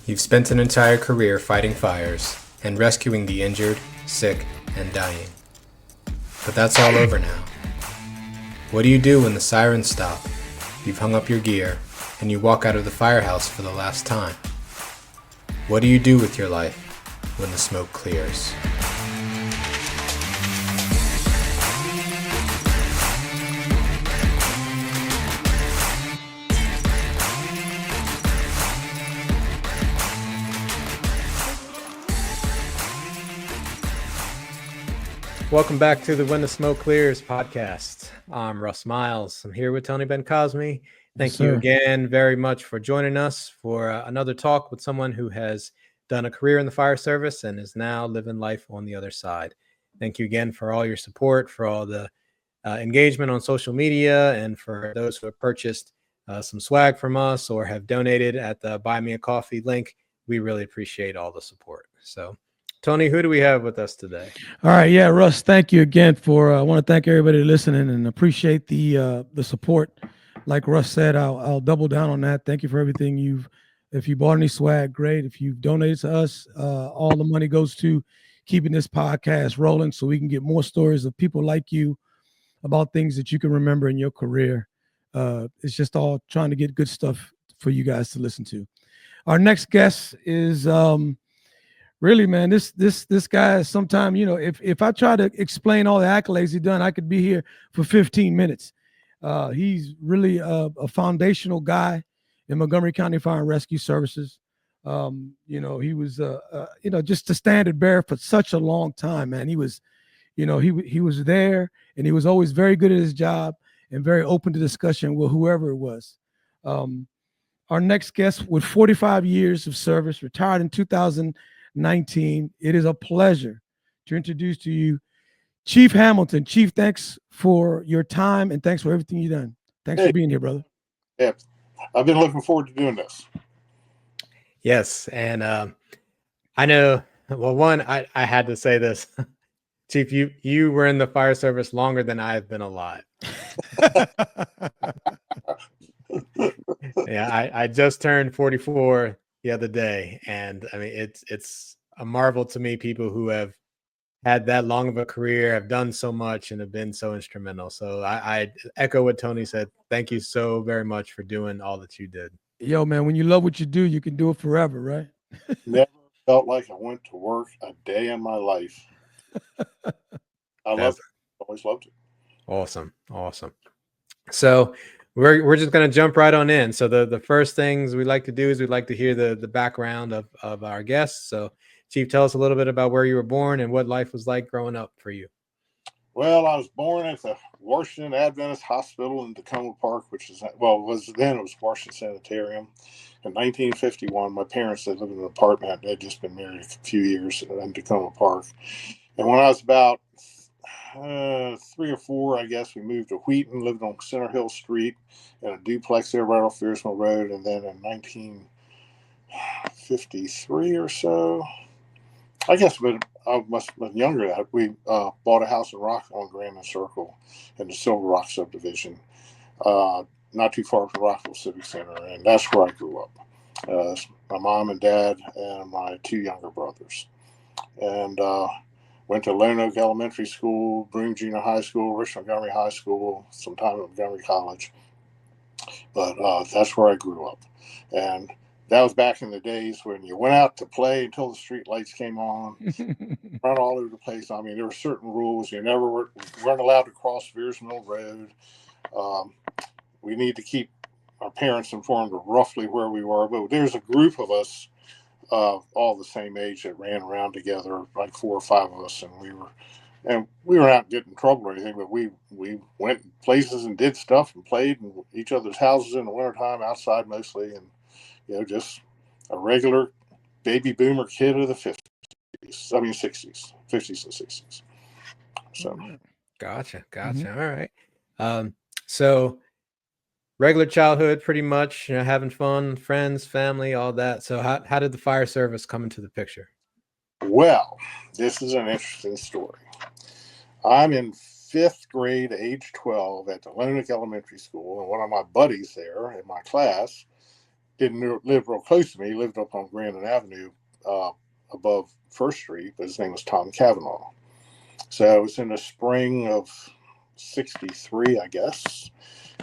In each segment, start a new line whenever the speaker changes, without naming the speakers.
You've spent an entire career fighting fires and rescuing the injured, sick, and dying. But that's all over now. What do you do when the sirens stop, you've hung up your gear, and you walk out of the firehouse for the last time? What do you do with your life when the smoke clears? Welcome back to the When the Smoke Clears podcast. I'm Russ Miles. I'm here with Tony Ben Cosme. Thank you again very much for joining us for another talk with someone who has done a career in the fire service and is now living life on the other side. Thank you again for all your support, for all the engagement on social media, and for those who have purchased some swag from us or have donated at the Buy Me a Coffee link. We really appreciate all the support. So, Tony, who do we have with us today?
All right. Yeah, Russ, thank you again for, I want to thank everybody listening and appreciate the support. Like Russ said, I'll double down on that. Thank you for everything if you bought any swag, great. If you've donated to us, all the money goes to keeping this podcast rolling so we can get more stories of people like you about things that you can remember in your career. It's just all trying to get good stuff for you guys to listen to. Our next guest is, really, man, this guy is sometime, if I try to explain all the accolades he's done, I could be here for 15 minutes. He's really a foundational guy in Montgomery County Fire and Rescue Services. He was, just the standard bearer for such a long time, man. He was, he was there, and he was always very good at his job and very open to discussion with whoever it was. Our next guest, with 45 years of service, retired in 2019. It is a pleasure to introduce to you Chief Hamilton. Chief, thanks for your time and thanks for everything you've done. Thanks for being here, brother.
Yeah, I've been looking forward to doing this.
Yes, and I know. Well, one, I had to say this, Chief. You were in the fire service longer than I've been alive. Yeah, I just turned 44 the other day, and I mean it's a marvel to me, people who have had that long of a career, have done so much, and have been so instrumental. So I echo what Tony said. Thank you so very much for doing all that you did.
Yo, man, when you love what you do, you can do it forever, right?
Never felt like I went to work a day in my life. I love it. Always loved it.
Awesome. So we're just going to jump right on in. So the first things we like to do is we'd like to hear the background of our guests. So Chief, tell us a little bit about where you were born and what life was like growing up for you.
Well, I was born at the Washington Adventist Hospital in Tacoma Park, it was Washington Sanitarium. In 1951, my parents had lived in an apartment. They'd just been married a few years in Tacoma Park. And when I was about 3 or 4, I guess, we moved to Wheaton, lived on Center Hill Street in a duplex there right off Fearsville Road. And then in 1953 or so, I guess I must have been younger than that, we bought a house in on Grandin Circle in the Silver Rock subdivision, not too far from Rockville Civic Center. And that's where I grew up. My mom and dad and my 2 younger brothers. And went to Lone Oak Elementary School, Broome Junior High School, Richmond Montgomery High School, some time at Montgomery College. But that's where I grew up. And that was back in the days when you went out to play until the street lights came on, run all over the place. I mean, there were certain rules. You weren't allowed to cross Veers Mill Road. We need to keep our parents informed of roughly where we were. But there's a group of us, all the same age, that ran around together, like 4 or 5 of us, and we were not getting in trouble or anything, but we went places and did stuff and played in each other's houses in the wintertime, outside mostly, and just a regular baby boomer kid of the 60s, 50s and 60s. So,
gotcha. Mm-hmm. All right. So regular childhood, pretty much, having fun, friends, family, all that. So how did the fire service come into the picture?
Well, this is an interesting story. I'm in 5th grade, age 12, at the Lone Oak Elementary School, and one of my buddies there in my class didn't live real close to me. He lived up on Grandin Avenue above First Street, but his name was Tom Cavanaugh. So it was in the spring of '63, I guess.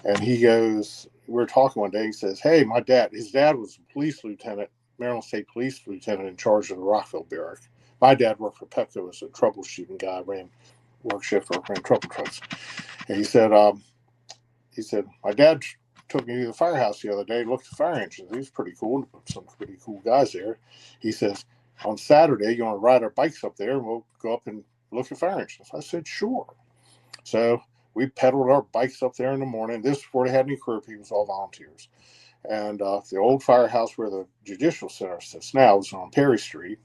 And he goes, we were talking one day. He says, "Hey, his dad was a police lieutenant, Maryland State Police lieutenant in charge of the Rockville barrack. My dad worked for Petco as a troubleshooting guy, ran work shift or ran trouble trucks." And he said, "My dad took me to the firehouse the other day, looked at the fire engines. He was pretty cool, some pretty cool guys there." He says, "On Saturday, you want to ride our bikes up there and we'll go up and look at fire engines?" I said, "Sure." So we pedaled our bikes up there in the morning. This before they had any career people, it was all volunteers. And the old firehouse where the Judicial Center sits now was on Perry Street.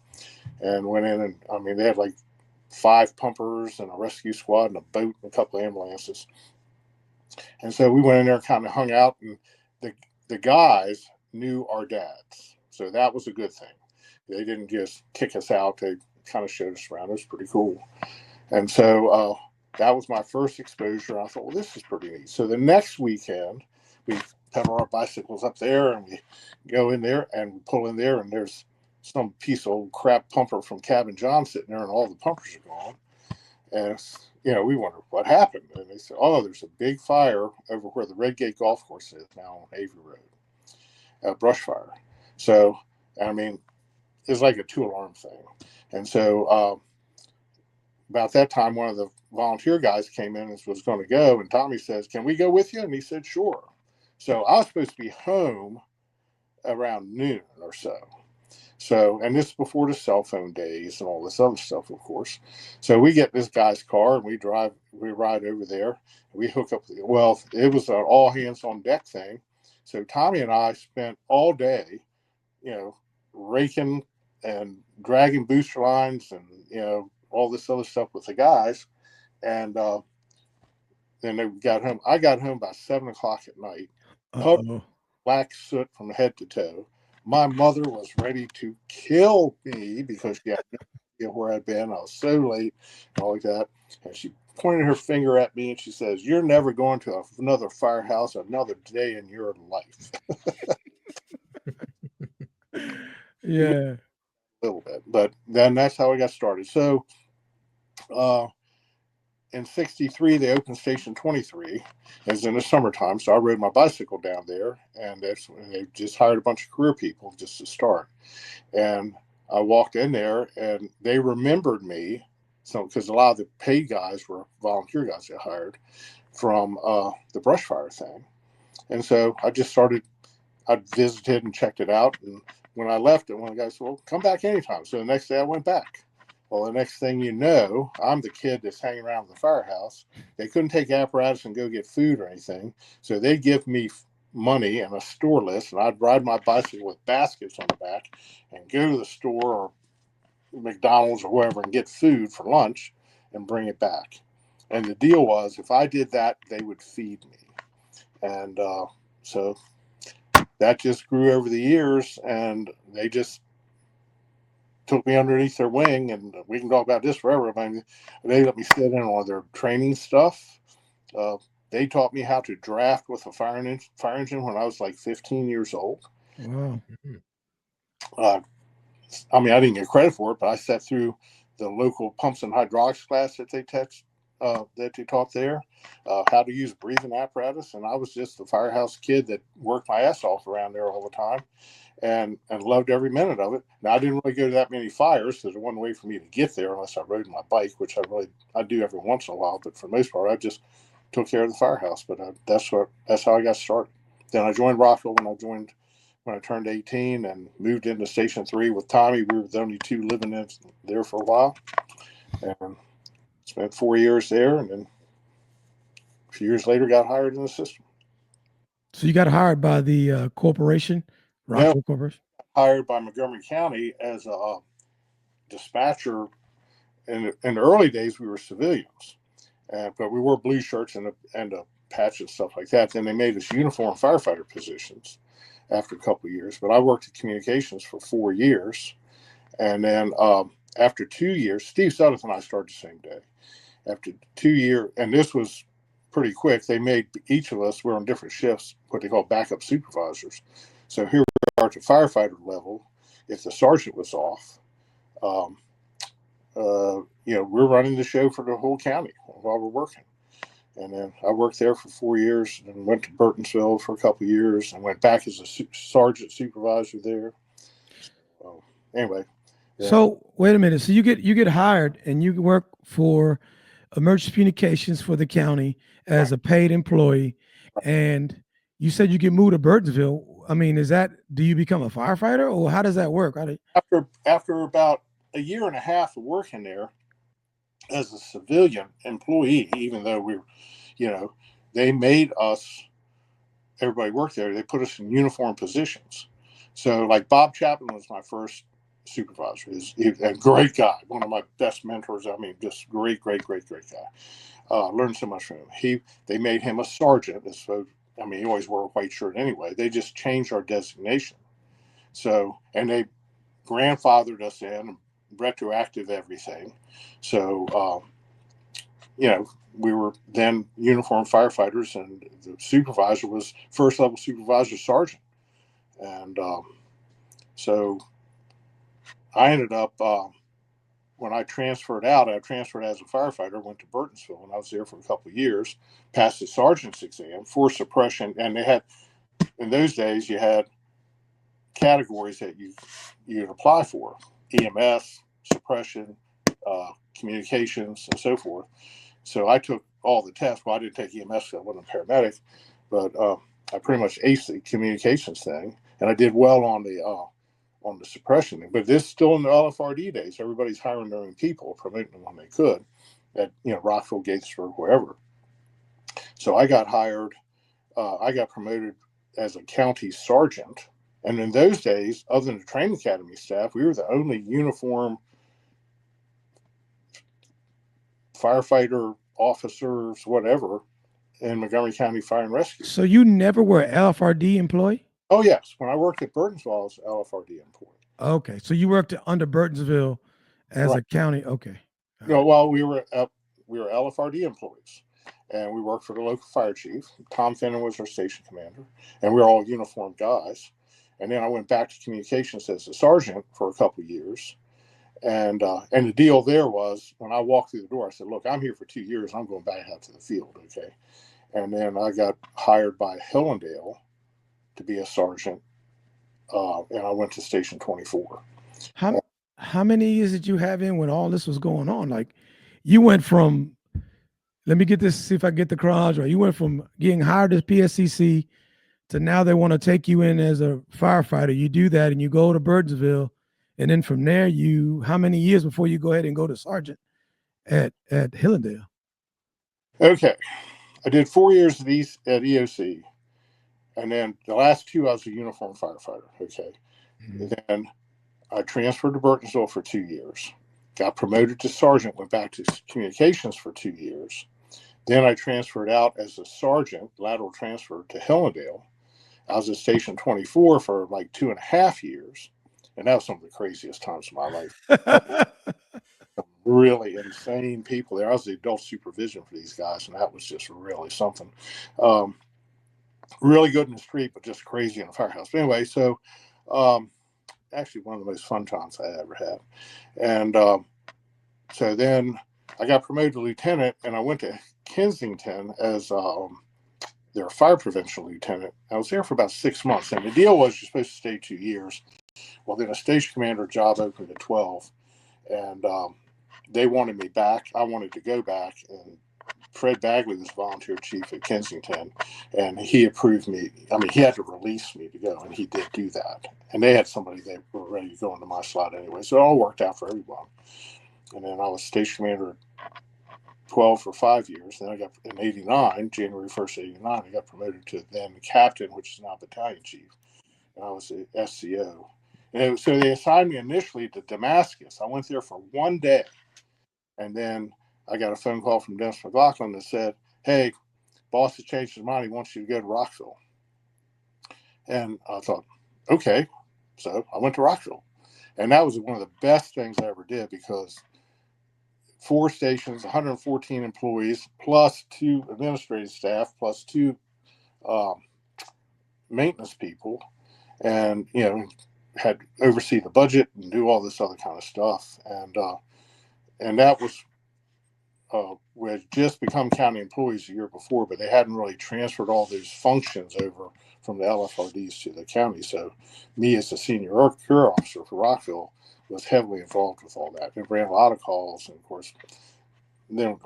And went in and, I mean, they had like 5 pumpers and a rescue squad and a boat and a couple of ambulances. And so we went in there and kind of hung out, and the guys knew our dads. So that was a good thing. They didn't just kick us out. They kind of showed us around. It was pretty cool. And so that was my first exposure. I thought, well, this is pretty neat. So the next weekend, we pedal our bicycles up there and we go in there and we pull in there, and there's some piece of old crap pumper from Cabin John sitting there, and all the pumpers are gone. And, we wondered what happened. And they said, "Oh, there's a big fire over where the Red Gate Golf Course is now on Avery Road, a brush fire." So, I mean, it's like a 2-alarm thing. And so about that time, one of the volunteer guys came in and was going to go. And Tommy says, "Can we go with you?" And he said, "Sure." So I was supposed to be home around noon or so. So, and this is before the cell phone days and all this other stuff, of course. So we get this guy's car and we ride over there. We hook up. Well, it was an all hands on deck thing. So Tommy and I spent all day, raking and dragging booster lines and, all this other stuff with the guys. And then they got home. I got home by 7:00 at night. Black soot from head to toe. My mother was ready to kill me because she had no idea where I'd been. I was so late and all like that. And she pointed her finger at me and she says, "You're never going to another firehouse another day in your life."
Yeah.
A little bit. But then that's how I got started. So in '63, they opened Station 23. It was in the summertime, so I rode my bicycle down there, and that's when they just hired a bunch of career people just to start. And I walked in there, and they remembered me, because a lot of the paid guys were volunteer guys they hired from the brush fire thing. And so I just started. I visited and checked it out, and when I left, one of the guys said, "Well, come back anytime." So the next day I went back. Well, the next thing you know, I'm the kid that's hanging around the firehouse. They couldn't take apparatus and go get food or anything. So they'd give me money and a store list, and I'd ride my bicycle with baskets on the back and go to the store or McDonald's or wherever and get food for lunch and bring it back. And the deal was, if I did that, they would feed me. And so that just grew over the years, and they just took me underneath their wing, and we can talk about this forever. I mean, they let me sit in on their training stuff. They taught me how to draft with a fire engine when I was like 15 years old.
Wow.
I mean, I didn't get credit for it, but I sat through the local pumps and hydraulics class that they taught there, how to use breathing apparatus. And I was just a firehouse kid that worked my ass off around there all the time. And loved every minute of it. Now, I didn't really go to that many fires because there wasn't a way for me to get there unless I rode my bike, which I do every once in a while. But for the most part, I just took care of the firehouse. But that's how I got started. Then I joined Rockville when I turned 18 and moved into Station 3 with Tommy. We were the only two living in there for a while, and spent 4 years there. And then a few years later, got hired in the system.
So you got hired by the corporation? Rockville Corporation?
Hired by Montgomery County as a dispatcher. In the early days, we were civilians, but we wore blue shirts and a patch and stuff like that. Then they made us uniform firefighter positions after a couple of years. But I worked in communications for 4 years, and then after 2 years, Steve Sutton and I started the same day. After 2 years, and this was pretty quick, they made each of us, we're on different shifts, what they call backup supervisors. So here we at the firefighter level, if the sergeant was off, we're running the show for the whole county while we're working. And then I worked there for 4 years and went to Burtonsville for a couple of years and went back as a sergeant supervisor there. Anyway.
Yeah. So wait a minute. So you get hired and you work for emergency communications for the county as a paid employee. And you said you get moved to Burtonsville. I mean, do you become a firefighter or how does that work?
After about a year and a half of working there as a civilian employee, even though they made us, everybody worked there, they put us in uniform positions. So like Bob Chapman was my first supervisor. He's a great guy, one of my best mentors. I mean, just great guy. Learned so much from him. They made him a sergeant. So, I mean, he always wore a white shirt anyway. They just changed our designation. So, and they grandfathered us in, retroactive everything. So, we were then uniform firefighters, and the supervisor was first level supervisor sergeant. And so I ended up, when I transferred out, I transferred as a firefighter, went to Burtonsville, and I was there for a couple of years, passed the sergeant's exam for suppression. And they had, in those days, you had categories that you'd apply for: EMS, suppression, communications, and so forth. So I took all the tests. Well, I didn't take EMS because I wasn't a paramedic, but I pretty much aced the communications thing, and I did well on the suppression thing. But this is still in the LFRD days. Everybody's hiring their own people, promoting them when they could, at Rockville, Gatesburg, wherever. So I got hired. I got promoted as a county sergeant, and in those days, other than the training academy staff, we were the only uniform firefighter, officers, whatever, in Montgomery County Fire and Rescue.
So you never were an LFRD employee?
Oh, yes. When I worked at Burtonsville, I was an LFRD employee.
Okay. So you worked under Burtonsville as a county. Okay.
No, well, we were LFRD employees, and we worked for the local fire chief. Tom Finnan was our station commander, and we were all uniformed guys. And then I went back to communications as a sergeant for a couple of years. And the deal there was, when I walked through the door, I said, "Look, I'm here for 2 years. I'm going back out to the field." Okay. And then I got hired by Hillendale to be a sergeant. And I went to Station 24.
How many years did you have in when all this was going on? Like, you went from, let me get this, see if I get the chronology right. You went from getting hired as PSCC to now they want to take you in as a firefighter. You do that and you go to Burtonsville. And then from there, how many years before you go ahead and go to sergeant at Hillendale?
Okay. I did 4 years at EOC. And then the last 2, I was a uniform firefighter. Okay. Mm-hmm. And then I transferred to Burtonsville for 2 years. Got promoted to sergeant, went back to communications for 2 years. Then I transferred out as a sergeant, lateral transfer to Hillendale. I was at Station 24 for like 2.5 years. And that was some of the craziest times of my life. Really insane people there. I was the adult supervision for these guys, and that was just really something. Really good in the street, but just crazy in the firehouse. But anyway, so actually one of the most fun times I ever had. And so then I got promoted to lieutenant, and I went to Kensington as their fire prevention lieutenant. I was there for about 6 months, and the deal was you're supposed to stay 2 years. Well, then a station commander job opened at 12, and they wanted me back. I wanted to go back, and Fred Bagley was volunteer chief at Kensington, and he approved me. I mean, he had to release me to go, and he did do that. And they had somebody they were ready to go into my slot anyway, so it all worked out for everyone. And then I was station commander at 12 for 5 years. Then I got, in 89, January 1st, 89, I got promoted to then captain, which is now battalion chief, and I was the SCO. And so they assigned me initially to Damascus. I went there for 1 day, and then I got a phone call from Dennis McLaughlin that said, "Hey, boss has changed his mind. He wants you to go to Rockville." And I thought, okay. So I went to Rockville. And that was one of the best things I ever did, because 4 stations, 114 employees, plus 2 administrative staff, plus 2 maintenance people. and had to oversee the budget and do all this other kind of stuff. And that was we had just become county employees the year before, but they hadn't really transferred all those functions over from the LFRDs to the county. So me as the senior career officer for Rockville was heavily involved with all that. It ran a lot of calls, and of course, then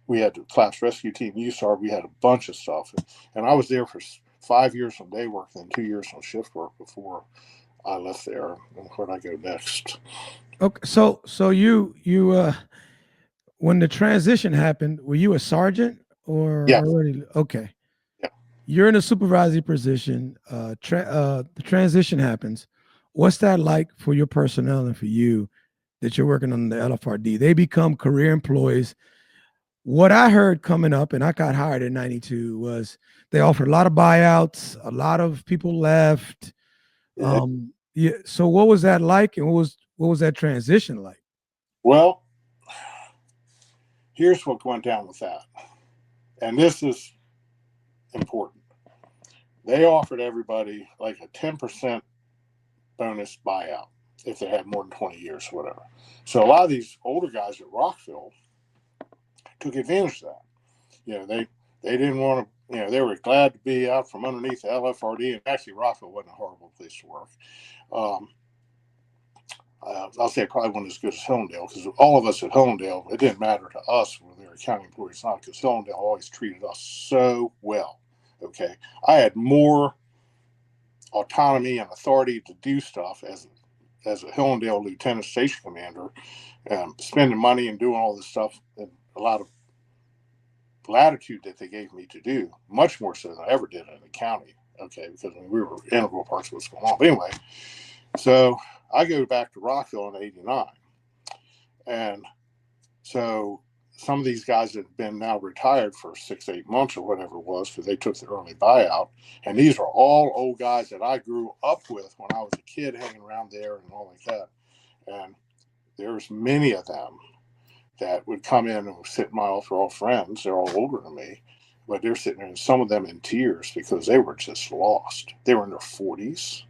we had the class rescue team, USAR. We had a bunch of stuff, and I was there for 5 years on day work, then 2 years on shift work before I left there. And where'd I go next?
Okay, so you when the transition happened, were you a sergeant or
Yeah.
already? Okay.
Yeah.
You're in a supervisory position. The transition happens. What's that like for your personnel and for you that you're working on the LFRD? They become career employees. What I heard coming up, and I got hired in '92, was they offered a lot of buyouts. A lot of people left.
Yeah.
Yeah. So what was that like, and what was that transition like?
Well, here's what went down with that, and this is important. They offered everybody like a 10% bonus buyout if they had more than 20 years or whatever. So a lot of these older guys at Rockville took advantage of that. They didn't want to, they were glad to be out from underneath the LFRD. And actually, Rockville wasn't a horrible place to work. I'll say it probably wasn't as good as Hillendale, because all of us at Hillendale, it didn't matter to us whether they were county employees or not, because Hillendale always treated us so well. Okay. I had more autonomy and authority to do stuff as a Hillendale lieutenant station commander, spending money and doing all this stuff, and a lot of latitude that they gave me to do, much more so than I ever did in the county. Okay. Because we were integral parts of what's going on. But anyway, so I go back to Rockville in '89. And so some of these guys that have been now retired for 6-8 months or whatever it was, because they took the early buyout. And these are all old guys that I grew up with when I was a kid, hanging around there and all like that. And there's many of them that would come in and sit in my office. They're all friends. They're all older than me. But they're sitting there, and some of them in tears, because they were just lost. They were in their 40s.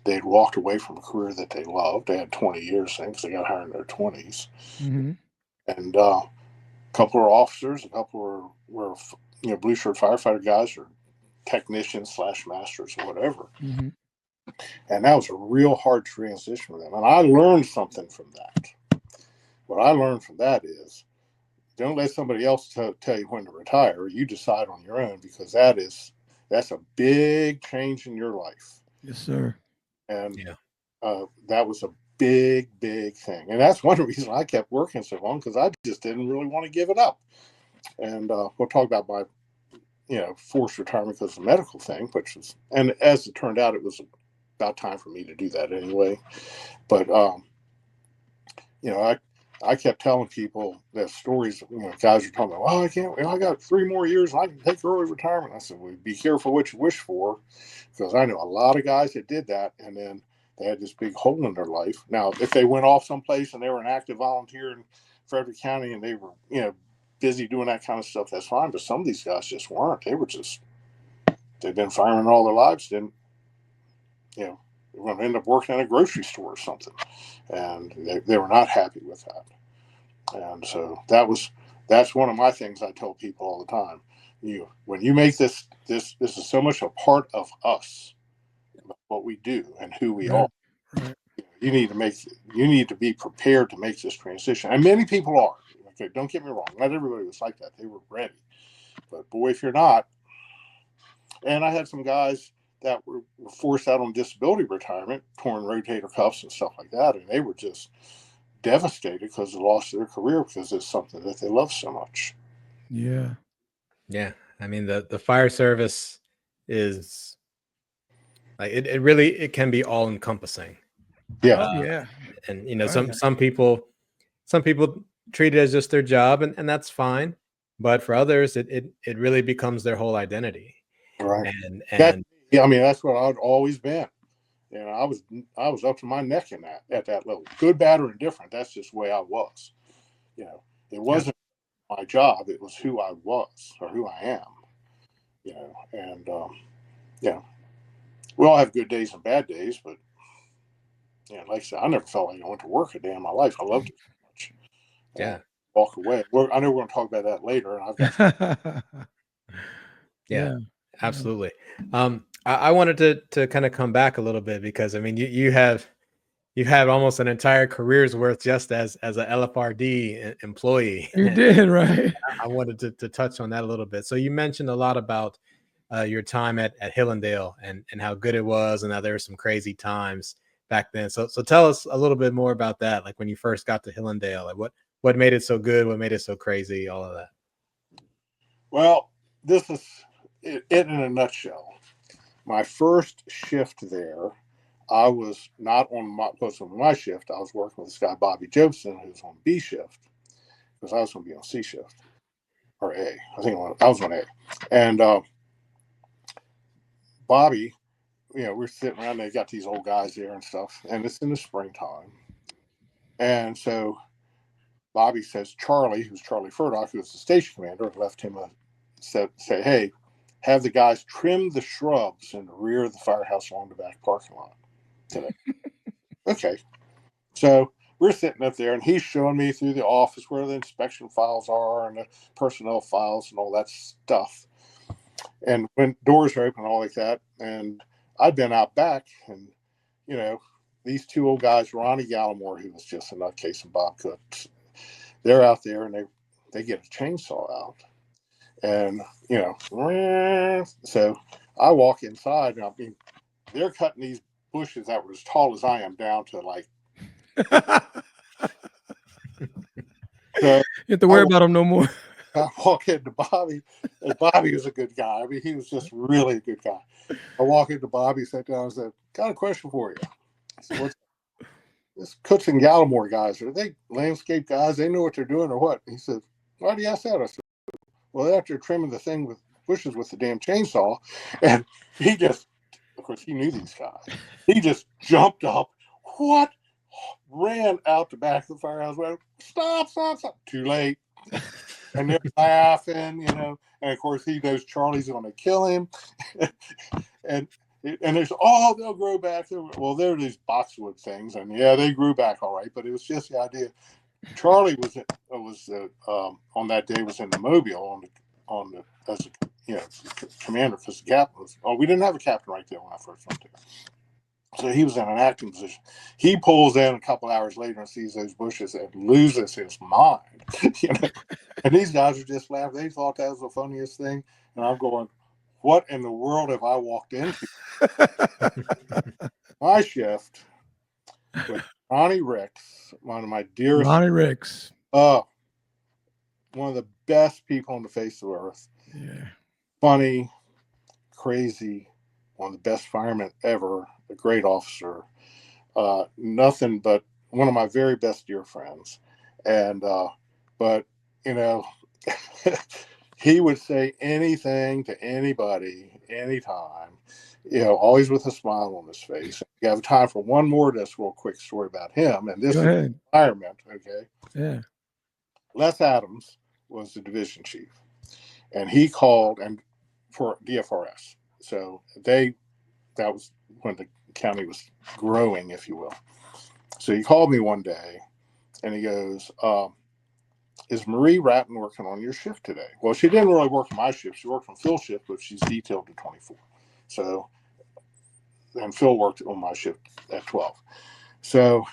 They'd walked away from a career that they loved. They had 20 years, because they got hired in their 20s.
Mm-hmm.
And a couple were officers, a couple were blue shirt firefighter guys, or technicians / masters or whatever.
Mm-hmm.
And that was a real hard transition for them. And I learned something from that. What I learned from that is, don't let somebody else tell you when to retire. You decide on your own, because that's a big change in your life.
Yes, sir.
And that was a big thing. And that's one reason I kept working so long, because I just didn't really want to give it up. And we'll talk about my, forced retirement because of the medical thing, and as it turned out, it was about time for me to do that anyway. But, I kept telling people that stories, guys are talking about, well, I can't, I got 3 more years and I can take early retirement. I said, well, be careful what you wish for, because I know a lot of guys that did that, and then they had this big hole in their life. Now, if they went off someplace and they were an active volunteer in Frederick County and they were, busy doing that kind of stuff, that's fine. But some of these guys just weren't. They've been firemen all their lives, didn't, they're going to end up working in a grocery store or something. And they were not happy with that. And so that's one of my things I tell people all the time. When you make this is so much a part of us, what we do and who we are.
Right.
You need to be prepared to make this transition. And many people are. Okay, don't get me wrong. Not everybody was like that. They were ready. But boy, if you're not, and I had some guys that were forced out on disability retirement, torn rotator cuffs and stuff like that, and they were just devastated because they lost their career, because it's something that they love so much.
Yeah.
I mean, the fire service is like it really can be all encompassing.
Yeah.
And some people treat it as just their job, and that's fine. But for others, it really becomes their whole identity.
Right.
And
that's what I've always been. I was up to my neck in that, at that level, good, bad, or indifferent. That's just the way I was. It wasn't my job; it was who I was or who I am. And we all have good days and bad days, but yeah, like I said, I never felt like I went to work a day in my life. I loved it so much.
Yeah.
Walk away. I know we're going to talk about that later, and I've got.
Yeah, absolutely. I wanted to kind of come back a little bit because I mean you have almost an entire career's worth just as an LFRD employee.
You did, right?
I wanted to touch on that a little bit. So you mentioned a lot about your time at Hillendale and how good it was, and how there were some crazy times back then. So tell us a little bit more about that. Like when you first got to Hillendale, like what made it so good, what made it so crazy, all of that.
Well, this is it in a nutshell. My first shift there, I was not on my shift. I was working with this guy, Bobby Jobson, who's on B shift, because I was going to be on C shift or A. I think I was on A. And Bobby, we're sitting around, they got these old guys there and stuff, and it's in the springtime. And so Bobby says, Charlie, who's Charlie Furdock, who was the station commander, left him say, hey, have the guys trim the shrubs in the rear of the firehouse along the back parking lot today. Okay. So we're sitting up there, and he's showing me through the office where the inspection files are and the personnel files and all that stuff. And when doors are open, all like that. And I'd been out back, and, these two old guys, Ronnie Gallimore, who was just a nutcase, and Bob Cook, they're out there, and they get a chainsaw out. And, so I walk inside, and I mean, they're cutting these bushes that were as tall as I am down to like.
So you have to worry about them no more.
I walk into Bobby, and Bobby was a good guy. I mean, he was just really a good guy. I walk into Bobby, sat down, and said, got a question for you. I said, what's this? Cooks and Gallimore guys, are they landscape guys? They know what they're doing or what? He said, why do you ask that? I said, well, after trimming the thing with bushes with the damn chainsaw, and he just, of course, he knew these guys. He just jumped up, ran out the back of the firehouse, went, stop. Too late. And they're laughing, and of course he knows Charlie's going to kill him. and there's, they'll grow back. Well, there are these boxwood things, and yeah, they grew back all right, but it was just the idea. Charlie was on that day was in the Mobile as a commander, because the captain was. Oh, we didn't have a captain right there when I first went there, so he was in an acting position. He pulls in a couple hours later and sees those bushes and loses his mind. And these guys are just laughing. They thought that was the funniest thing, and I'm going, "What in the world have I walked into?" My shift with Ronnie Ricks, one of my dearest.
Ronnie Ricks.
One of the best people on the face of the earth.
Yeah.
Funny, crazy, one of the best firemen ever, a great officer. Nothing but one of my very best dear friends. And, but, he would say anything to anybody, anytime. Always with a smile on his face. You have time for one more just real quick story about him, and this is environment, okay?
Yeah.
Les Adams was the division chief, and he called and for DFRS. So that was when the county was growing, if you will. So he called me one day, and he goes, is Marie Ratton working on your shift today? Well, she didn't really work on my shift. She worked on Phil's shift, but she's detailed to 24. So, and Phil worked on my shift at 12. So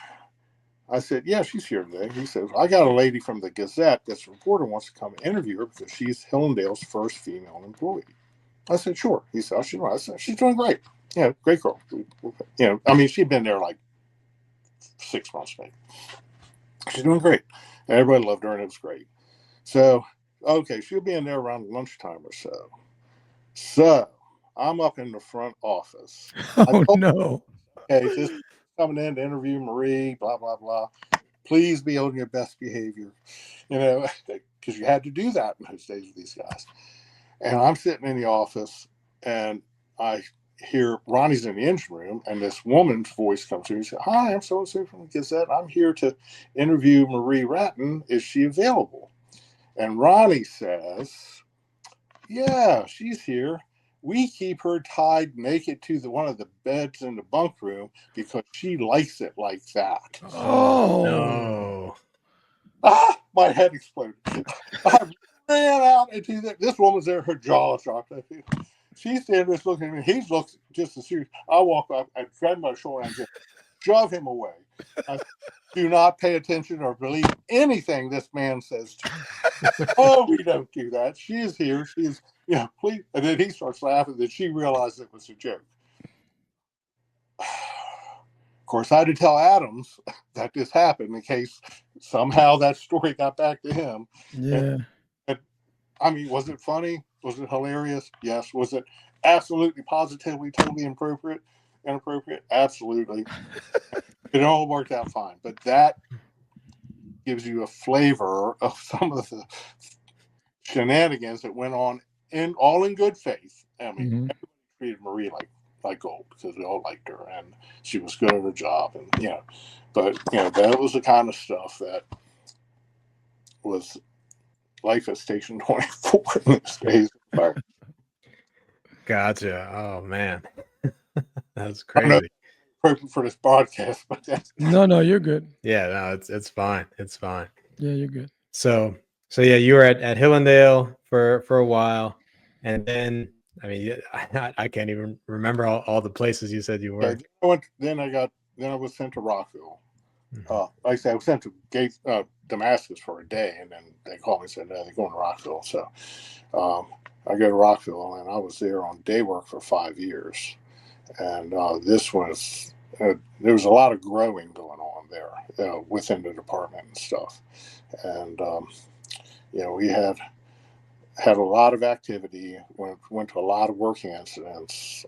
I said, yeah, she's here today. He says, I got a lady from the Gazette that's a reporter wants to come interview her because she's Hillendale's first female employee. I said, sure. He said, I said, she's doing great. Yeah, great girl. I mean, she'd been there like 6 months maybe. She's doing great. And everybody loved her, and it was great. So, okay, she'll be in there around lunchtime or so. So I'm up in the front office.
Oh, no.
Okay, just coming in to interview Marie, blah, blah, blah. Please be on your best behavior, because you had to do that in those days with these guys. And I'm sitting in the office, and I hear Ronnie's in the engine room, and this woman's voice comes through. He said, hi, I'm so-and-so from the Gazette. I'm here to interview Marie Ratton. Is she available? And Ronnie says, yeah, she's here. We keep her tied naked to one of the beds in the bunk room because she likes it like that.
Oh
no.
My head exploded. I ran out into this woman's there, her jaw dropped. She's standing there looking at me. He looks just as serious. I walk up, I grab my shoulder and just shove him away. I said, do not pay attention or believe anything this man says to me. Oh, we don't do that. She is here. She's, please. And then he starts laughing that she realized it was a joke. Of course, I had to tell Adams that this happened in case somehow that story got back to him.
Yeah.
And I mean, was it funny? Was it hilarious? Yes. Was it absolutely, positively, totally inappropriate? Absolutely. It all worked out fine. But that gives you a flavor of some of the shenanigans that went on all in good faith. I mean, everybody treated Marie like gold because we all liked her and she was good at her job, and but that was the kind of stuff that was life at Station 24 in those days.
Gotcha. Oh man, that's crazy.
Perfect for this broadcast, but that's
no, you're good.
Yeah, no, it's fine. It's fine.
Yeah, you're good.
So yeah, you were at Hillendale for a while, and then I mean, I can't even remember all the places you said you were.
Then I was sent to Rockville. Like I said, I was sent to Damascus for a day, and then they called me and said, no, they're going to Rockville. So I go to Rockville, and I was there on day work for 5 years. And this was, there was a lot of growing going on there within the department and stuff. And, we had a lot of activity, went to a lot of working incidents,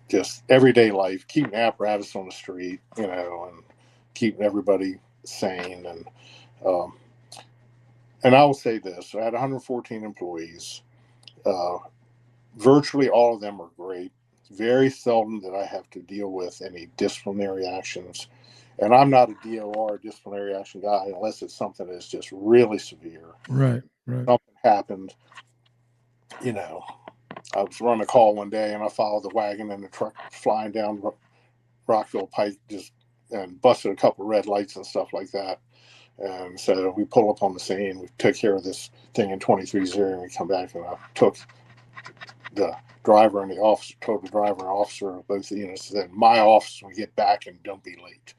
just everyday life, keeping apparatus on the street, and keeping everybody sane. And I will say this, I had 114 employees. Virtually all of them are great. Very seldom that I have to deal with any disciplinary actions. And I'm not a DOR, disciplinary action guy, unless it's something that's just really severe.
Right.
Something happened, I was running a call one day and I followed the wagon and the truck flying down Rockville Pike and busted a couple of red lights and stuff like that. And so we pull up on the scene. We took care of this thing in 23-0, and we come back, and I took the driver and the officer, told the driver and officer of both the units, said, my office, when we get back, and don't be late.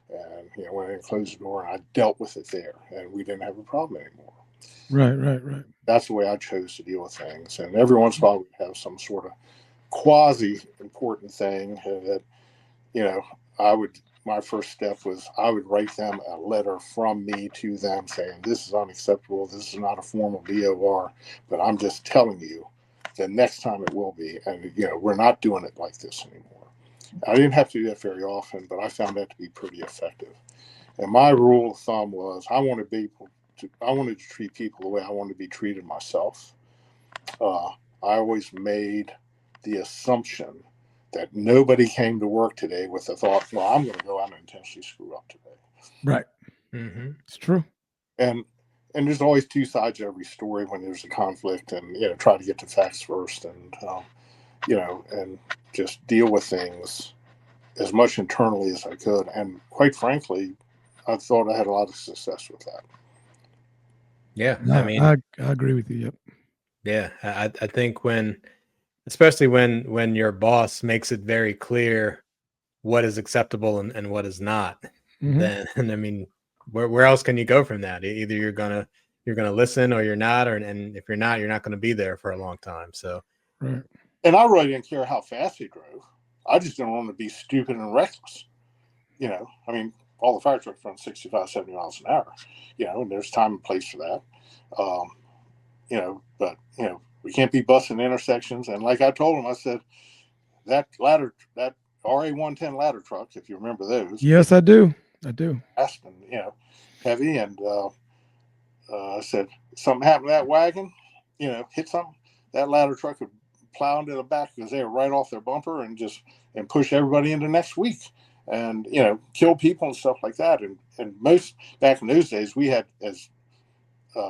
And went in and closed the door, and I dealt with it there, and we didn't have a problem anymore.
Right.
That's the way I chose to deal with things. And every once in a while, we have some sort of quasi important thing that, my first step was I would write them a letter from me to them saying, this is unacceptable. This is not a formal DOR, but I'm just telling you that next time it will be. And, we're not doing it like this anymore. I didn't have to do that very often, but I found that to be pretty effective. And my rule of thumb was I wanted to treat people the way I wanted to be treated myself. I always made the assumption that nobody came to work today with the thought, well, I'm going to go out and intentionally screw up today.
Right. It's true.
And there's always two sides to every story when there's a conflict, and, try to get the facts first and, and just deal with things as much internally as I could. And quite frankly, I thought I had a lot of success with that.
Yeah.
No,
I mean,
I agree with you. Yep.
Yeah. I think especially when your boss makes it very clear what is acceptable and what is not, then, I mean, where else can you go from that? Either you're gonna listen or you're not, and if you're not going to be there for a long time. So,
right.
And I really didn't care how fast he drove. I just didn't want to be stupid and reckless. I mean, all the fire trucks run 65, 70 miles an hour, and there's time and place for that. But we can't be busting intersections. And like I told him, I said, that RA-110 ladder truck, if you remember those.
Yes, I do.
Aspen, heavy. And I said, something happened to that wagon, hit something, that ladder truck would plow into the back because they were right off their bumper and push everybody into next week and, kill people and stuff like that. And most back in those days, we had, as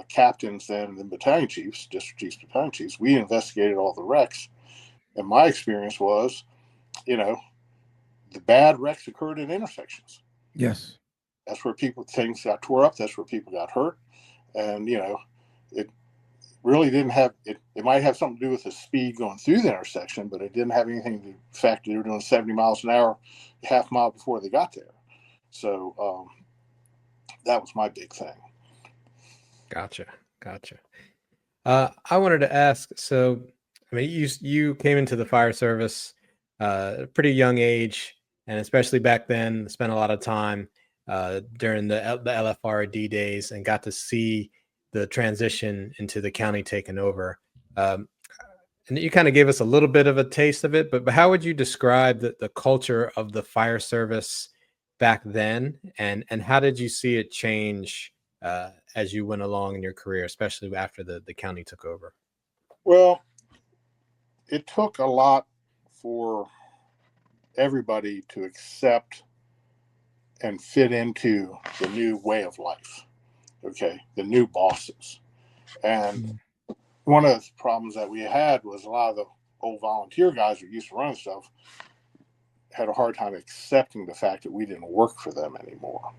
captains then, and then battalion chiefs, district chiefs, battalion chiefs, we investigated all the wrecks. And my experience was, the bad wrecks occurred at intersections.
Yes.
That's where things got tore up. That's where people got hurt. And, it really didn't have, it might have something to do with the speed going through the intersection, but it didn't have anything to do with the fact that they were doing 70 miles an hour, half mile before they got there. So that was my big thing.
Gotcha. I wanted to ask, so, I mean, you came into the fire service at a pretty young age, and especially back then, spent a lot of time during the LFRD days and got to see the transition into the county taking over. And you kind of gave us a little bit of a taste of it, but how would you describe the culture of the fire service back then, and how did you see it change as you went along in your career, especially after the county took over?
Well, it took a lot for everybody to accept and fit into the new way of life. Okay, the new bosses. And one of the problems that we had was a lot of the old volunteer guys who used to run stuff had a hard time accepting the fact that we didn't work for them anymore.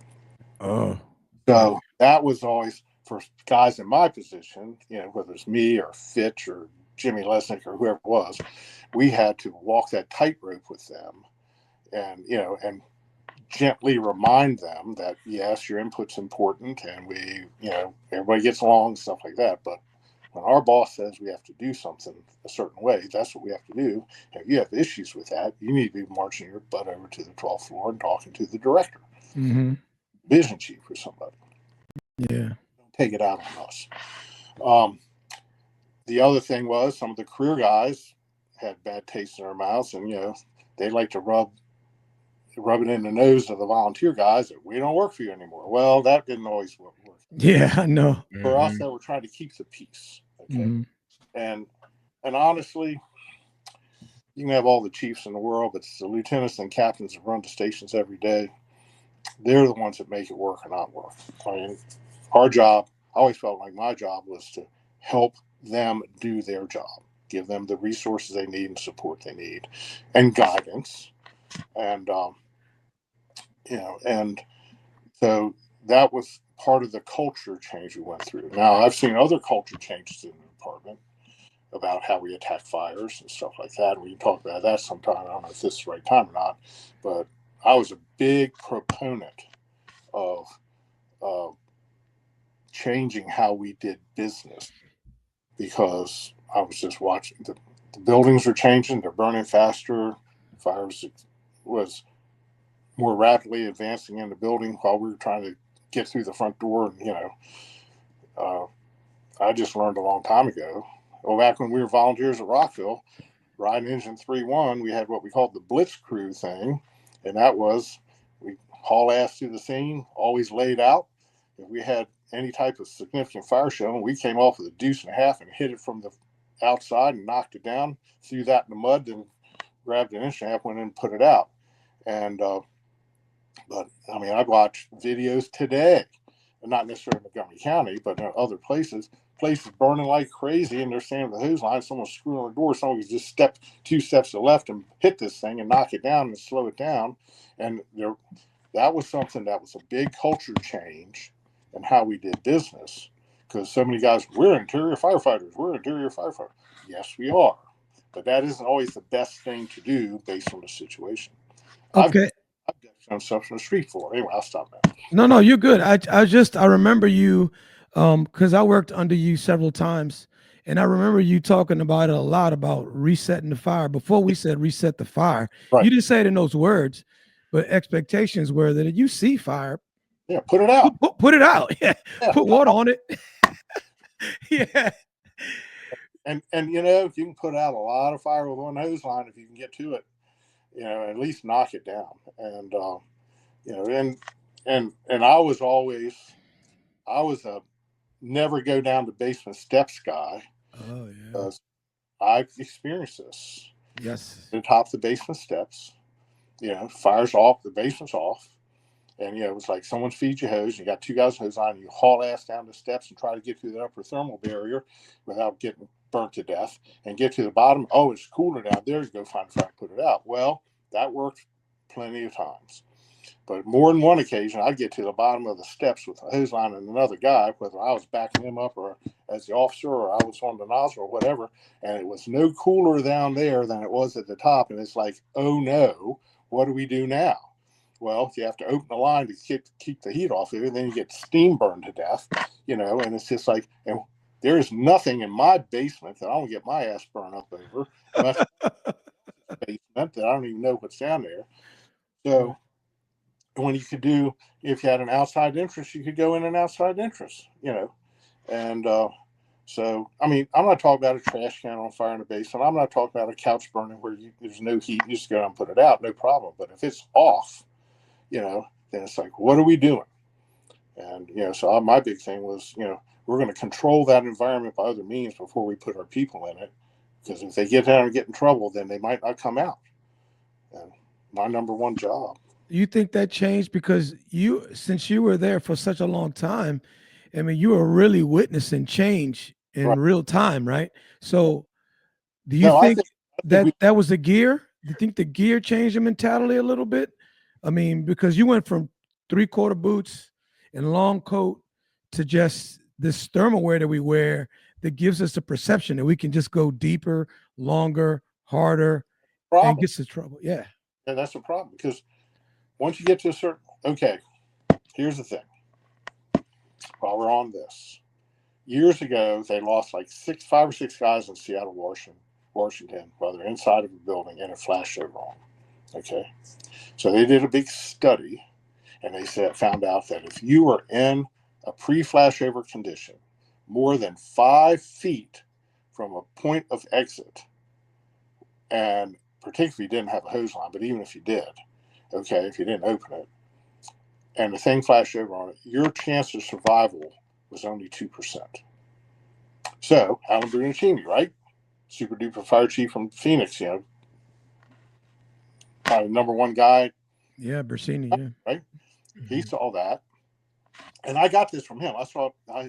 Oh.
So that was always, for guys in my position, whether it's me or Fitch or Jimmy Lesnick or whoever it was, we had to walk that tightrope with them and gently remind them that, yes, your input's important and we, everybody gets along and stuff like that. But when our boss says we have to do something a certain way, that's what we have to do. And if you have issues with that, you need to be marching your butt over to the 12th floor and talking to the director, division chief or somebody.
Yeah.
Don't take it out on us. The other thing was some of the career guys had bad taste in their mouths, and they like to rub it in the nose of the volunteer guys that we don't work for you anymore. Well, that didn't always work.
Yeah, I know.
For us, that we're trying to keep the peace. Okay. And honestly, you can have all the chiefs in the world, but it's the lieutenants and captains that run the stations every day. They're the ones that make it work or not work. I mean, our job, I always felt like my job was to help them do their job, give them the resources they need and support they need and guidance. And, and so that was part of the culture change we went through. Now, I've seen other culture changes in the department about how we attack fires and stuff like that. We can talk about that sometime. I don't know if this is the right time or not, but I was a big proponent of changing how we did business because I was just watching the buildings are changing. They're burning faster. Fires was more rapidly advancing in the building while we were trying to get through the front door. And, I just learned a long time ago. Well, back when we were volunteers at Rockville, riding Engine 3-1, we had what we called the Blitz Crew thing. And that was, we haul ass to the scene, always laid out. If we had any type of significant fire show, we came off with a deuce and a half and hit it from the outside and knocked it down, threw that in the mud, then grabbed an inch and a half, went in and put it out. And, but I mean, I've watched videos today, not necessarily in Montgomery County, but in other places burning like crazy, and they're standing at the hose line, someone's screwing on the door, someone could just step 2 steps to the left and hit this thing and knock it down and slow it down. And that was something that was a big culture change in how we did business, because so many guys, we're interior firefighters. Yes, we are. But that isn't always the best thing to do based on the situation.
Okay.
I've done stuff on the street for. Anyway, I'll stop now.
No, you're good. I remember you, because I worked under you several times, and I remember you talking about it a lot about resetting the fire. Before we said reset the fire,
right.
You didn't say it in those words, but expectations were that if you see fire,
put it out.
Put it out. Yeah. Put water on it. Yeah.
And if you can put out a lot of fire with one hose line, if you can get to it, at least knock it down. And and I was a never go down the basement steps guy.
Oh yeah.
Because I've experienced this.
Yes.
The top of the basement steps, fire's off, the basement's off, And, it was like someone feeds you hose, and you got two guys hose on, and you haul ass down the steps and try to get through the upper thermal barrier without getting burnt to death, and get to the bottom. Oh, it's cooler down there. You go find a fire, put it out. Well, that worked plenty of times. But more than one occasion, I'd get to the bottom of the steps with a hose line and another guy, whether I was backing him up or as the officer or I was on the nozzle or whatever, and it was no cooler down there than it was at the top. And it's like, oh no, what do we do now? Well, you have to open the line to keep the heat off of it, and then you get steam burned to death, and it's just like, and there is nothing in my basement that I don't get my ass burned up over. That's basement that I don't even know what's down there. So when you could do, if you had an outside entrance, you could go in an outside entrance, and so, I mean, I'm not talking about a trash can on fire in the basement. I'm not talking about a couch burning where there's no heat. You just go down and put it out, no problem. But if it's off, then it's like, what are we doing? And, so my big thing was, we're going to control that environment by other means before we put our people in it. Because if they get down and get in trouble, then they might not come out. And my number one job.
You think that changed because since you were there for such a long time, I mean, you were really witnessing change in real time, right? So do you think that was the gear? Do you think the gear changed the mentality a little bit? I mean, because you went from 3/4 boots and long coat to just this thermal wear that we wear that gives us the perception that we can just go deeper, longer, harder, and gets to trouble. Yeah.
Yeah, that's a problem because once you get to a certain, okay, here's the thing. While we're on this, years ago, they lost like 5 or 6 guys in Seattle, Washington, while they're inside of a building and it flashed over on them. Okay. So they did a big study and they found out that if you were in a pre-flashover condition, more than 5 feet from a point of exit, and particularly if you didn't have a hose line, but even if you did, okay, if you didn't open it, and the thing flashed over on it, your chance of survival was only 2%. So, Alan Brunacini, right? Super duper fire chief from Phoenix, probably number one guy.
Yeah, Bersini, yeah.
Right? Mm-hmm. He saw that. And I got this from him.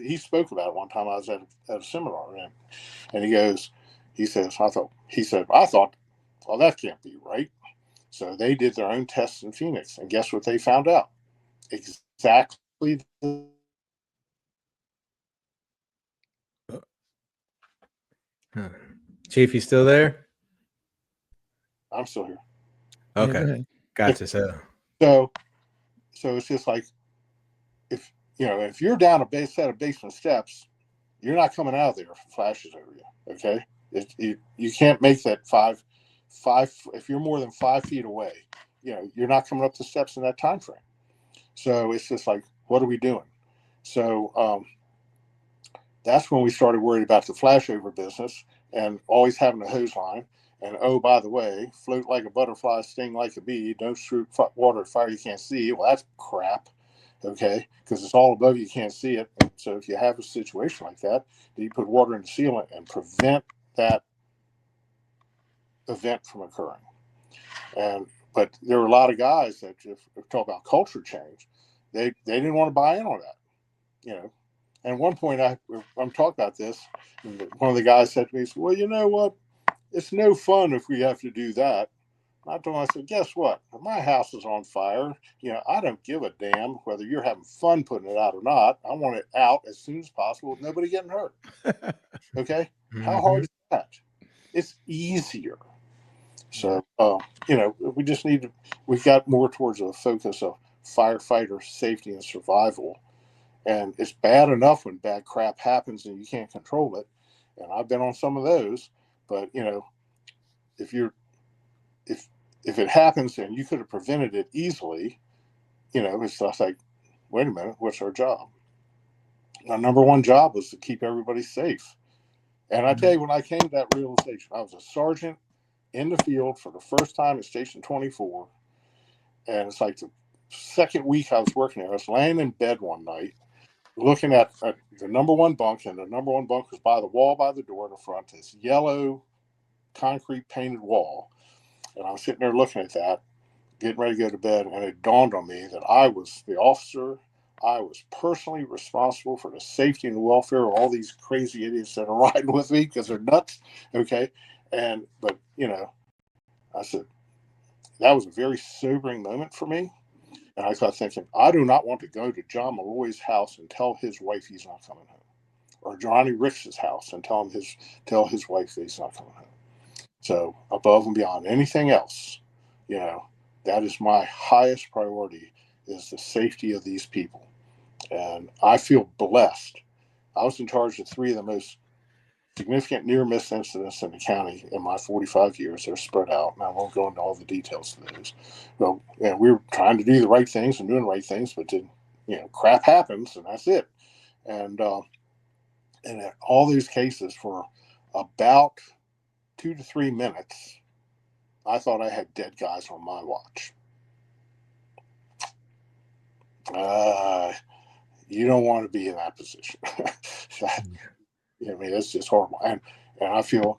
He spoke about it one time. I was at a seminar, and he said, I thought, well, that can't be right. So they did their own tests in Phoenix, and guess what they found out? Exactly.
Chief, you still there?
I'm still here.
Okay,
yeah,
gotcha.
So it's just like, if you're down a set of basement steps, you're not coming out of there if it flashes over you. Okay, you can't make that five. If you're more than 5 feet away, you're not coming up the steps in that time frame. So it's just like, what are we doing? So that's when we started worried about the flashover business and always having a hose line. And oh, by the way, float like a butterfly, sting like a bee. Don't shoot water at fire you can't see. Well, that's crap. Okay, because it's all above you, you can't see it. And so if you have a situation like that, then you put water in the sealant and prevent that event from occurring. But there were a lot of guys that, if we talk about culture change, they didn't want to buy in on that, And at one point, I'm talking about this, and one of the guys said to me, well, you know what? It's no fun if we have to do that. I told him, I said, guess what? If my house is on fire, I don't give a damn whether you're having fun putting it out or not. I want it out as soon as possible with nobody getting hurt. Okay? Mm-hmm. How hard is that? It's easier. So, we've got more towards a focus of firefighter safety and survival. And it's bad enough when bad crap happens and you can't control it. And I've been on some of those, but if it happens and you could have prevented it easily, it's just like, wait a minute, what's our job? Our number one job was to keep everybody safe. And I tell you, when I came to that realization, I was a sergeant in the field for the first time at Station 24. And it's like the second week I was working there, I was laying in bed one night, looking at the number one bunk, and the number one bunk was by the wall by the door in the front, this yellow concrete painted wall. And I was sitting there looking at that, getting ready to go to bed, and it dawned on me that I was the officer. I was personally responsible for the safety and the welfare of all these crazy idiots that are riding with me because they're nuts. Okay. But, I said, that was a very sobering moment for me. And I started thinking, I do not want to go to John Malloy's house and tell his wife he's not coming home, or Johnny Ricks's house and tell his wife that he's not coming home. So above and beyond anything else, that is my highest priority, is the safety of these people. And I feel blessed. I was in charge of 3 of the most significant near-miss incidents in the county in my 45 years. They're spread out, and I won't go into all the details of those. But we were trying to do the right things and doing the right things, but then, crap happens, and that's it. And in all these cases, for about 2 to 3 minutes, I thought I had dead guys on my watch. You don't want to be in that position. It's just horrible. And I feel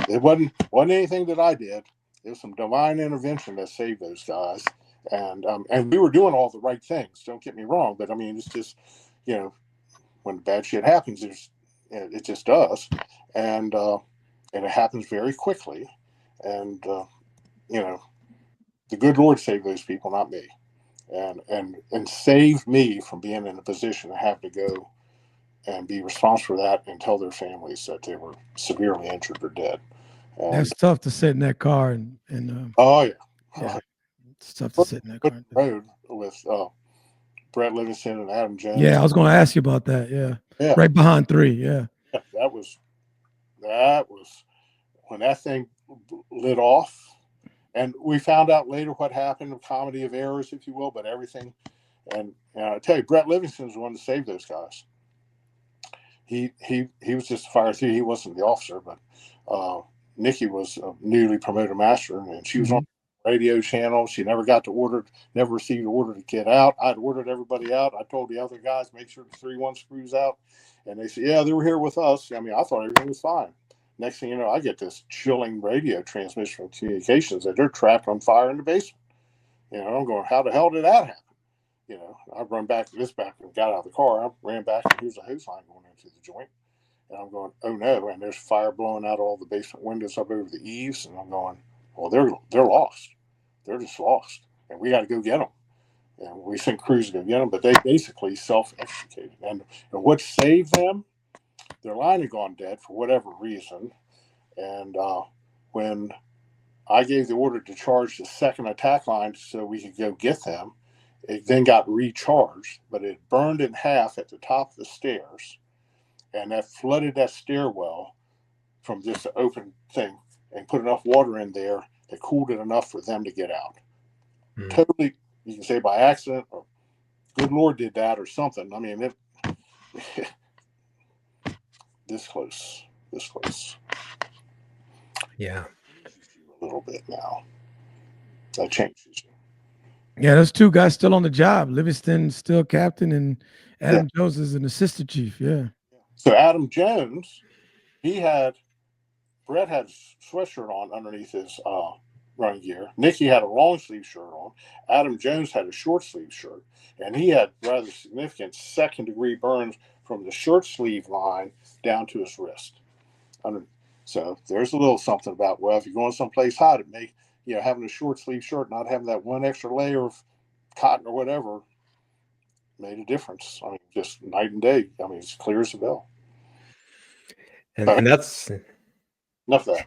it wasn't anything that I did. It was some divine intervention that saved those guys. And we were doing all the right things. Don't get me wrong, but it's just, when bad shit happens, it just does, and it happens very quickly. And the good Lord saved those people, not me, and saved me from being in a position to have to go and be responsible for that and tell their families that they were severely injured or dead. And
that's tough to sit in that car and
oh
yeah, it's tough to sit in that car.
Road with Brett Livingston and Adam Jones.
Yeah, I was going to ask you about that. Yeah, right behind 3. Yeah,
that was when that thing lit off. And we found out later what happened, a comedy of errors, if you will, but everything. And I tell you, Brett Livingston's the one to save those guys. He was just a fire chief. He wasn't the officer, but Nikki was a newly promoted master, and she was on the radio channel. She never received the order to get out. I'd ordered everybody out. I told the other guys, make sure the 3-1 screws out. And they said, yeah, they were here with us. I thought everything was fine. Next thing you know, I get this chilling radio transmission from communications that they're trapped on fire in the basement. I'm going, how the hell did that happen? I run back to this back and got out of the car. I ran back, and here's a hose line going into the joint. And I'm going, oh no. And there's fire blowing out all the basement windows up over the eaves. And I'm going, well, they're lost. They're just lost. And we got to go get them. And we sent crews to go get them, but they basically self-extricated. And what saved them, their line had gone dead for whatever reason. And when I gave the order to charge the second attack line so we could go get them, it then got recharged, but it burned in half at the top of the stairs. And that flooded that stairwell from just an open thing and put enough water in there that cooled it enough for them to get out. Totally, you can say by accident, or good Lord did that or something. This close.
Yeah.
A little bit now. That changes you.
Yeah, there's 2 guys still on the job. Livingston's still captain, and Adam Jones is an assistant chief. Yeah.
So Adam Jones, Brett had a sweatshirt on underneath his running gear. Nicky had a long sleeve shirt on. Adam Jones had a short sleeve shirt, and he had rather significant 2nd-degree burns from the shirt sleeve line down to his wrist. So there's a little something about, well, if you're going someplace hot, it may, having a short sleeve shirt, not having that one extra layer of cotton or whatever, made a difference. Just night and day. It's clear as a bell.
And that's
enough of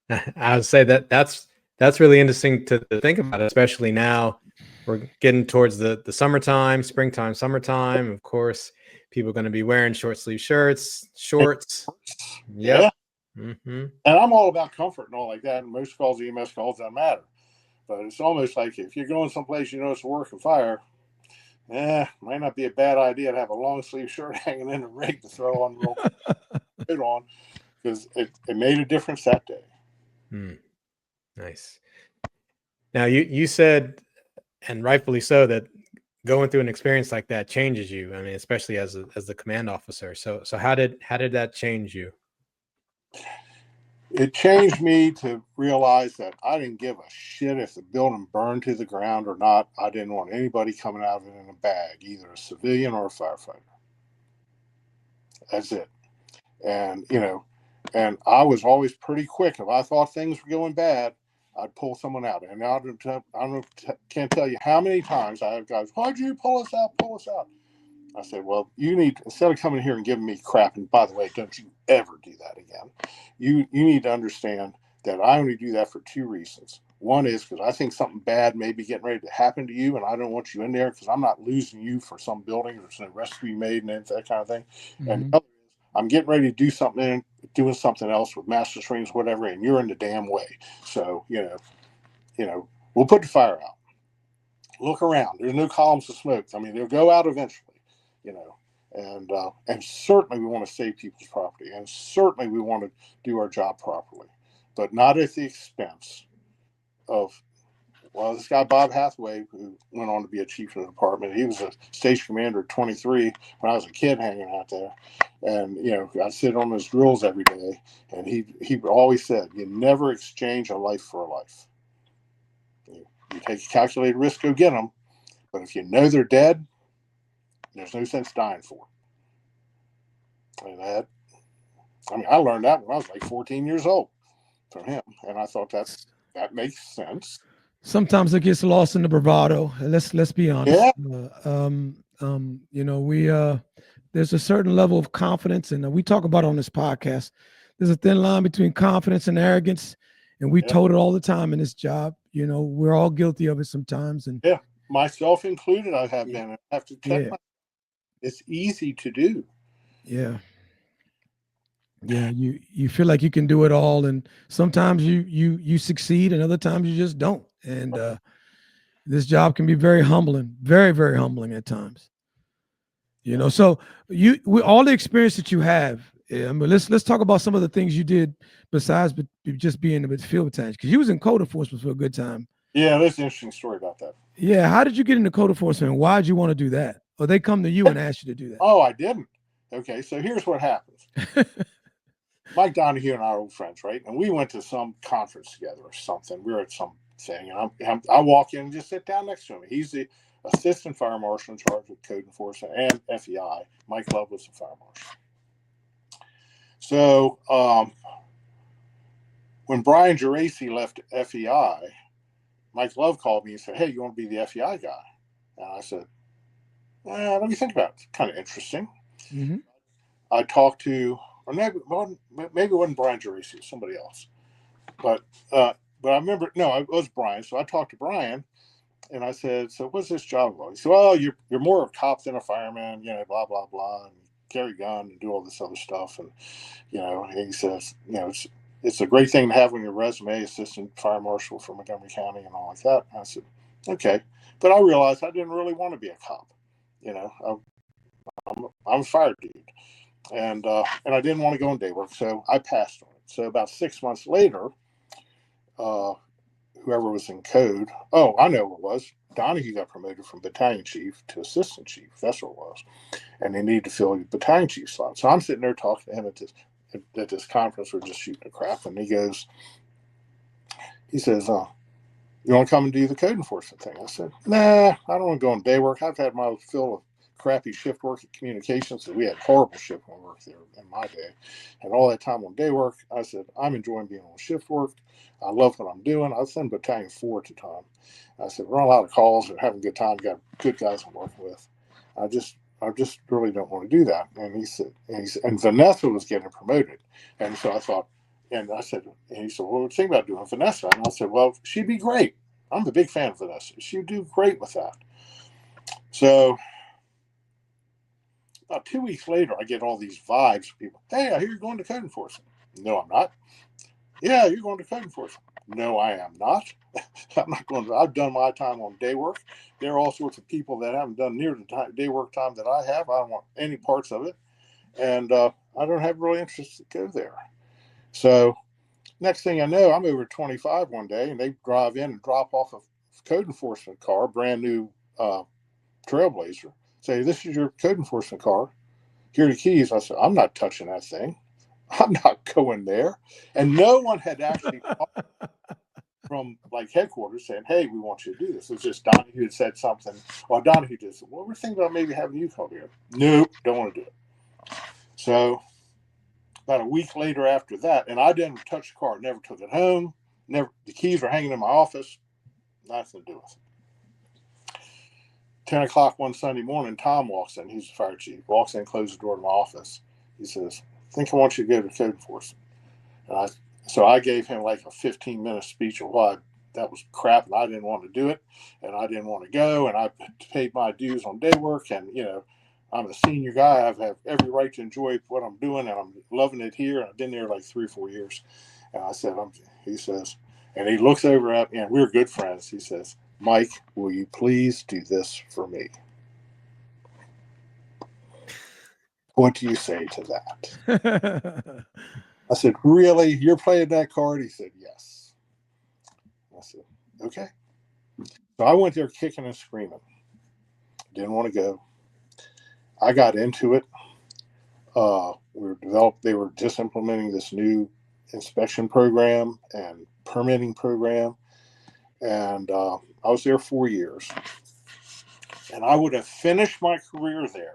that. I would say that's really interesting to think about, especially now we're getting towards the summertime, springtime, summertime. Of course, people are going to be wearing short sleeve shirts, shorts. Yep.
Yeah.
Mm-hmm.
And I'm all about comfort and all like that. And most calls, EMS calls, doesn't matter. But it's almost like if you're going someplace it's a work and fire, might not be a bad idea to have a long sleeve shirt hanging in the rig to throw on real quick on, because it made a difference that day.
Nice. Now you said, and rightfully so, that going through an experience like that changes you. Especially as the command officer. So how did that change you?
it changed me to realize that I didn't give a shit if the building burned to the ground or not. I didn't want anybody coming out of it in a bag, either a civilian or a firefighter. That's it. And, and I was always pretty quick. If I thought things were going bad, I'd pull someone out. And can't tell you how many times I have guys, why'd you pull us out? Pull us out. I said, well, you need, instead of coming here and giving me crap, and by the way, don't you ever do that again. You need to understand that I only do that for two reasons. One is because I think something bad may be getting ready to happen to you, and I don't want you in there because I'm not losing you for some building or some arrest to be made and that kind of thing. Mm-hmm. And the other is I'm getting ready to do something, doing something else with master strings, whatever, and you're in the damn way. So, we'll put the fire out. Look around. There's no columns of smoke. I mean, they'll go out eventually. And certainly we want to save people's property, and certainly we want to do our job properly, but not at the expense of, well, this guy Bob Hathaway, who went on to be a chief of the department, he was a station commander at 23 when I was a kid hanging out there, and I sit on his drills every day, and he always said, you never exchange a life for a life. You take a calculated risk, go get them, but if you know they're dead, there's no sense dying for it. And I learned that when I was like 14 years old from him, and I thought that makes sense.
Sometimes it gets lost in the bravado. Let's be honest.
Yeah.
There's a certain level of confidence, and we talk about it on this podcast. There's a thin line between confidence and arrogance, and we told it all the time in this job. We're all guilty of it sometimes, and
myself included. I have been. I have to check myself. It's easy to do.
Yeah. You feel like you can do it all, and sometimes you succeed, and other times you just don't. And this job can be very humbling, very, very humbling at times. So with all the experience that you have, let's talk about some of the things you did besides just being a field battalion, because you was in code enforcement for a good time.
Yeah, there's an interesting story about that.
Yeah, how did you get into code enforcement, and why did you want to do that? Or they come to you and ask you to do that?
Oh, I didn't. Okay, so here's what happens. Mike Donahue and I are old friends, right? And we went to some conference together or something. We were at some thing, and I walk in and just sit down next to him. He's the assistant fire marshal in charge of code enforcement and FEI. Mike Love was the fire marshal. So when Brian Geraci left FEI, Mike Love called me and said, hey, you want to be the FEI guy? And I said, let me think about it. It's kind of interesting.
Mm-hmm.
I talked to, or maybe it wasn't Brian Geraci, it was somebody else. But I remember, no, it was Brian. So I talked to Brian, and I said, so what's this job about? He said, well, you're more of a cop than a fireman, blah, blah, blah, and carry a gun and do all this other stuff. And, he says, it's a great thing to have on your resume, assistant fire marshal for Montgomery County and all like that. And I said, okay. But I realized I didn't really want to be a cop. I'm a fire dude. And I didn't want to go on day work, so I passed on it. So about 6 months later, whoever was in code, I know what it was. Donahue got promoted from battalion chief to assistant chief. That's what it was. And they needed to fill the battalion chief slot. So I'm sitting there talking to him at this conference. We're just shooting the crap. And he says, you want to come and do the code enforcement thing? I said, nah, I don't want to go on day work. I've had my fill of crappy shift work at communications. So we had horrible shift work there in my day. And all that time on day work, I said, I'm enjoying being on shift work. I love what I'm doing. I was in Battalion 4 at the time. I said, we're on a lot of calls and having a good time. Got good guys I'm working with. I just really don't want to do that. And he said, and Vanessa was getting promoted. And so I thought, and I said, and he said, well, what do you think about doing Vanessa? And I said, well, she'd be great. I'm a big fan of Vanessa. She'd do great with that. So about 2 weeks later, I get all these vibes from people. Hey, I hear you're going to code enforcement. No, I'm not. Yeah, you're going to code enforcement. No, I am not. I'm not going to. I've done my time on day work. There are all sorts of people that haven't done near the day work time that I have. I don't want any parts of it. And I don't have really interest to go there. So next thing I know, I'm over 25 one day, and they drive in and drop off a code enforcement car, brand new Trailblazer. Say, this is your code enforcement car. Here are the keys. I said, I'm not touching that thing. I'm not going there. And no one had actually from like headquarters saying, hey, we want you to do this. It was just Donahue had said something. Well, Donahue just said, well, we're thinking about maybe having you come here. Nope, don't want to do it. So about a week later after that, and I didn't touch the car, never took it home. Never. The keys were hanging in my office. Nothing to do with it. 10 o'clock one Sunday morning, Tom walks in. He's the fire chief. Walks in, closes the door to my office. He says, I think I want you to go to code enforcement. So I gave him like a 15-minute speech of why that was crap and I didn't want to do it and I didn't want to go and I paid my dues on day work and, I'm a senior guy. I have every right to enjoy what I'm doing and I'm loving it here. And I've been there like 3 or 4 years. And I said, he says, and he looks over at me and we're good friends. He says, Mike, will you please do this for me? What do you say to that? I said, really? You're playing that card? He said, yes. I said, okay. So I went there kicking and screaming. Didn't want to go. I got into it. They were just implementing this new inspection program and permitting program. And I was there 4 years. And I would have finished my career there.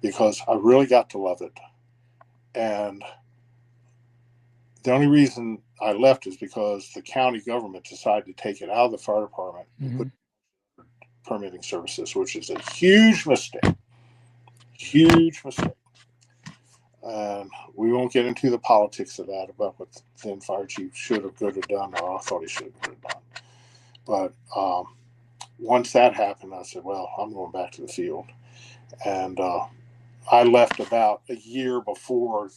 Because I really got to love it. And the only reason I left is because the county government decided to take it out of the fire department and put permitting services, which is a huge mistake. Huge mistake. And we won't get into the politics of that about what the then fire chief should have, could have done, or I thought he should have done. But once that happened, I said, well, I'm going back to the field. And I left about a year before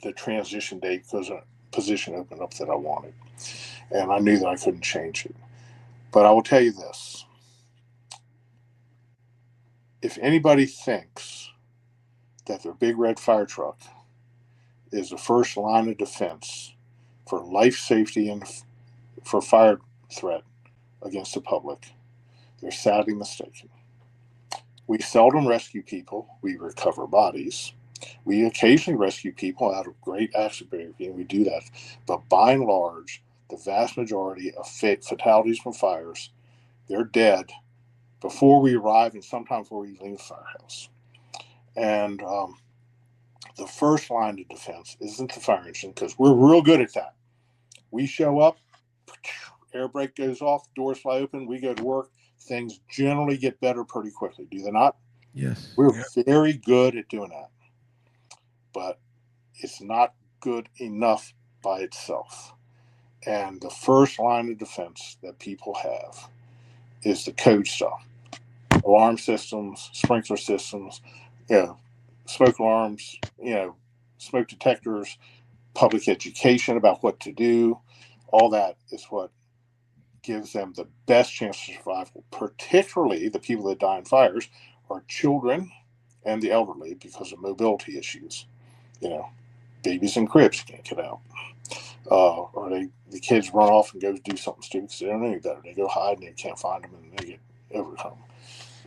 the transition date because a position opened up that I wanted. And I knew that I couldn't change it. But I will tell you this. If anybody thinks that their big red fire truck is the first line of defense for life safety and for fire threat against the public, they're sadly mistaken. We seldom rescue people. We recover bodies. We occasionally rescue people out of great accident, and we do that. But by and large, the vast majority of fatalities from fires, they're dead before we arrive and sometimes before we leave the firehouse. And the first line of defense isn't the fire engine because we're real good at that. We show up, air brake goes off, doors fly open, we go to work. Things generally get better pretty quickly, do they not?
Yes.
We're very good at doing that. But it's not good enough by itself. And the first line of defense that people have is the code stuff. Alarm systems, sprinkler systems, smoke alarms, smoke detectors, public education about what to do. All that is what gives them the best chance of survival. Particularly the people that die in fires are children and the elderly because of mobility issues. Babies in cribs can't get out. Or the kids run off and go do something stupid because they don't know any better. They go hide and they can't find them and they get overcome.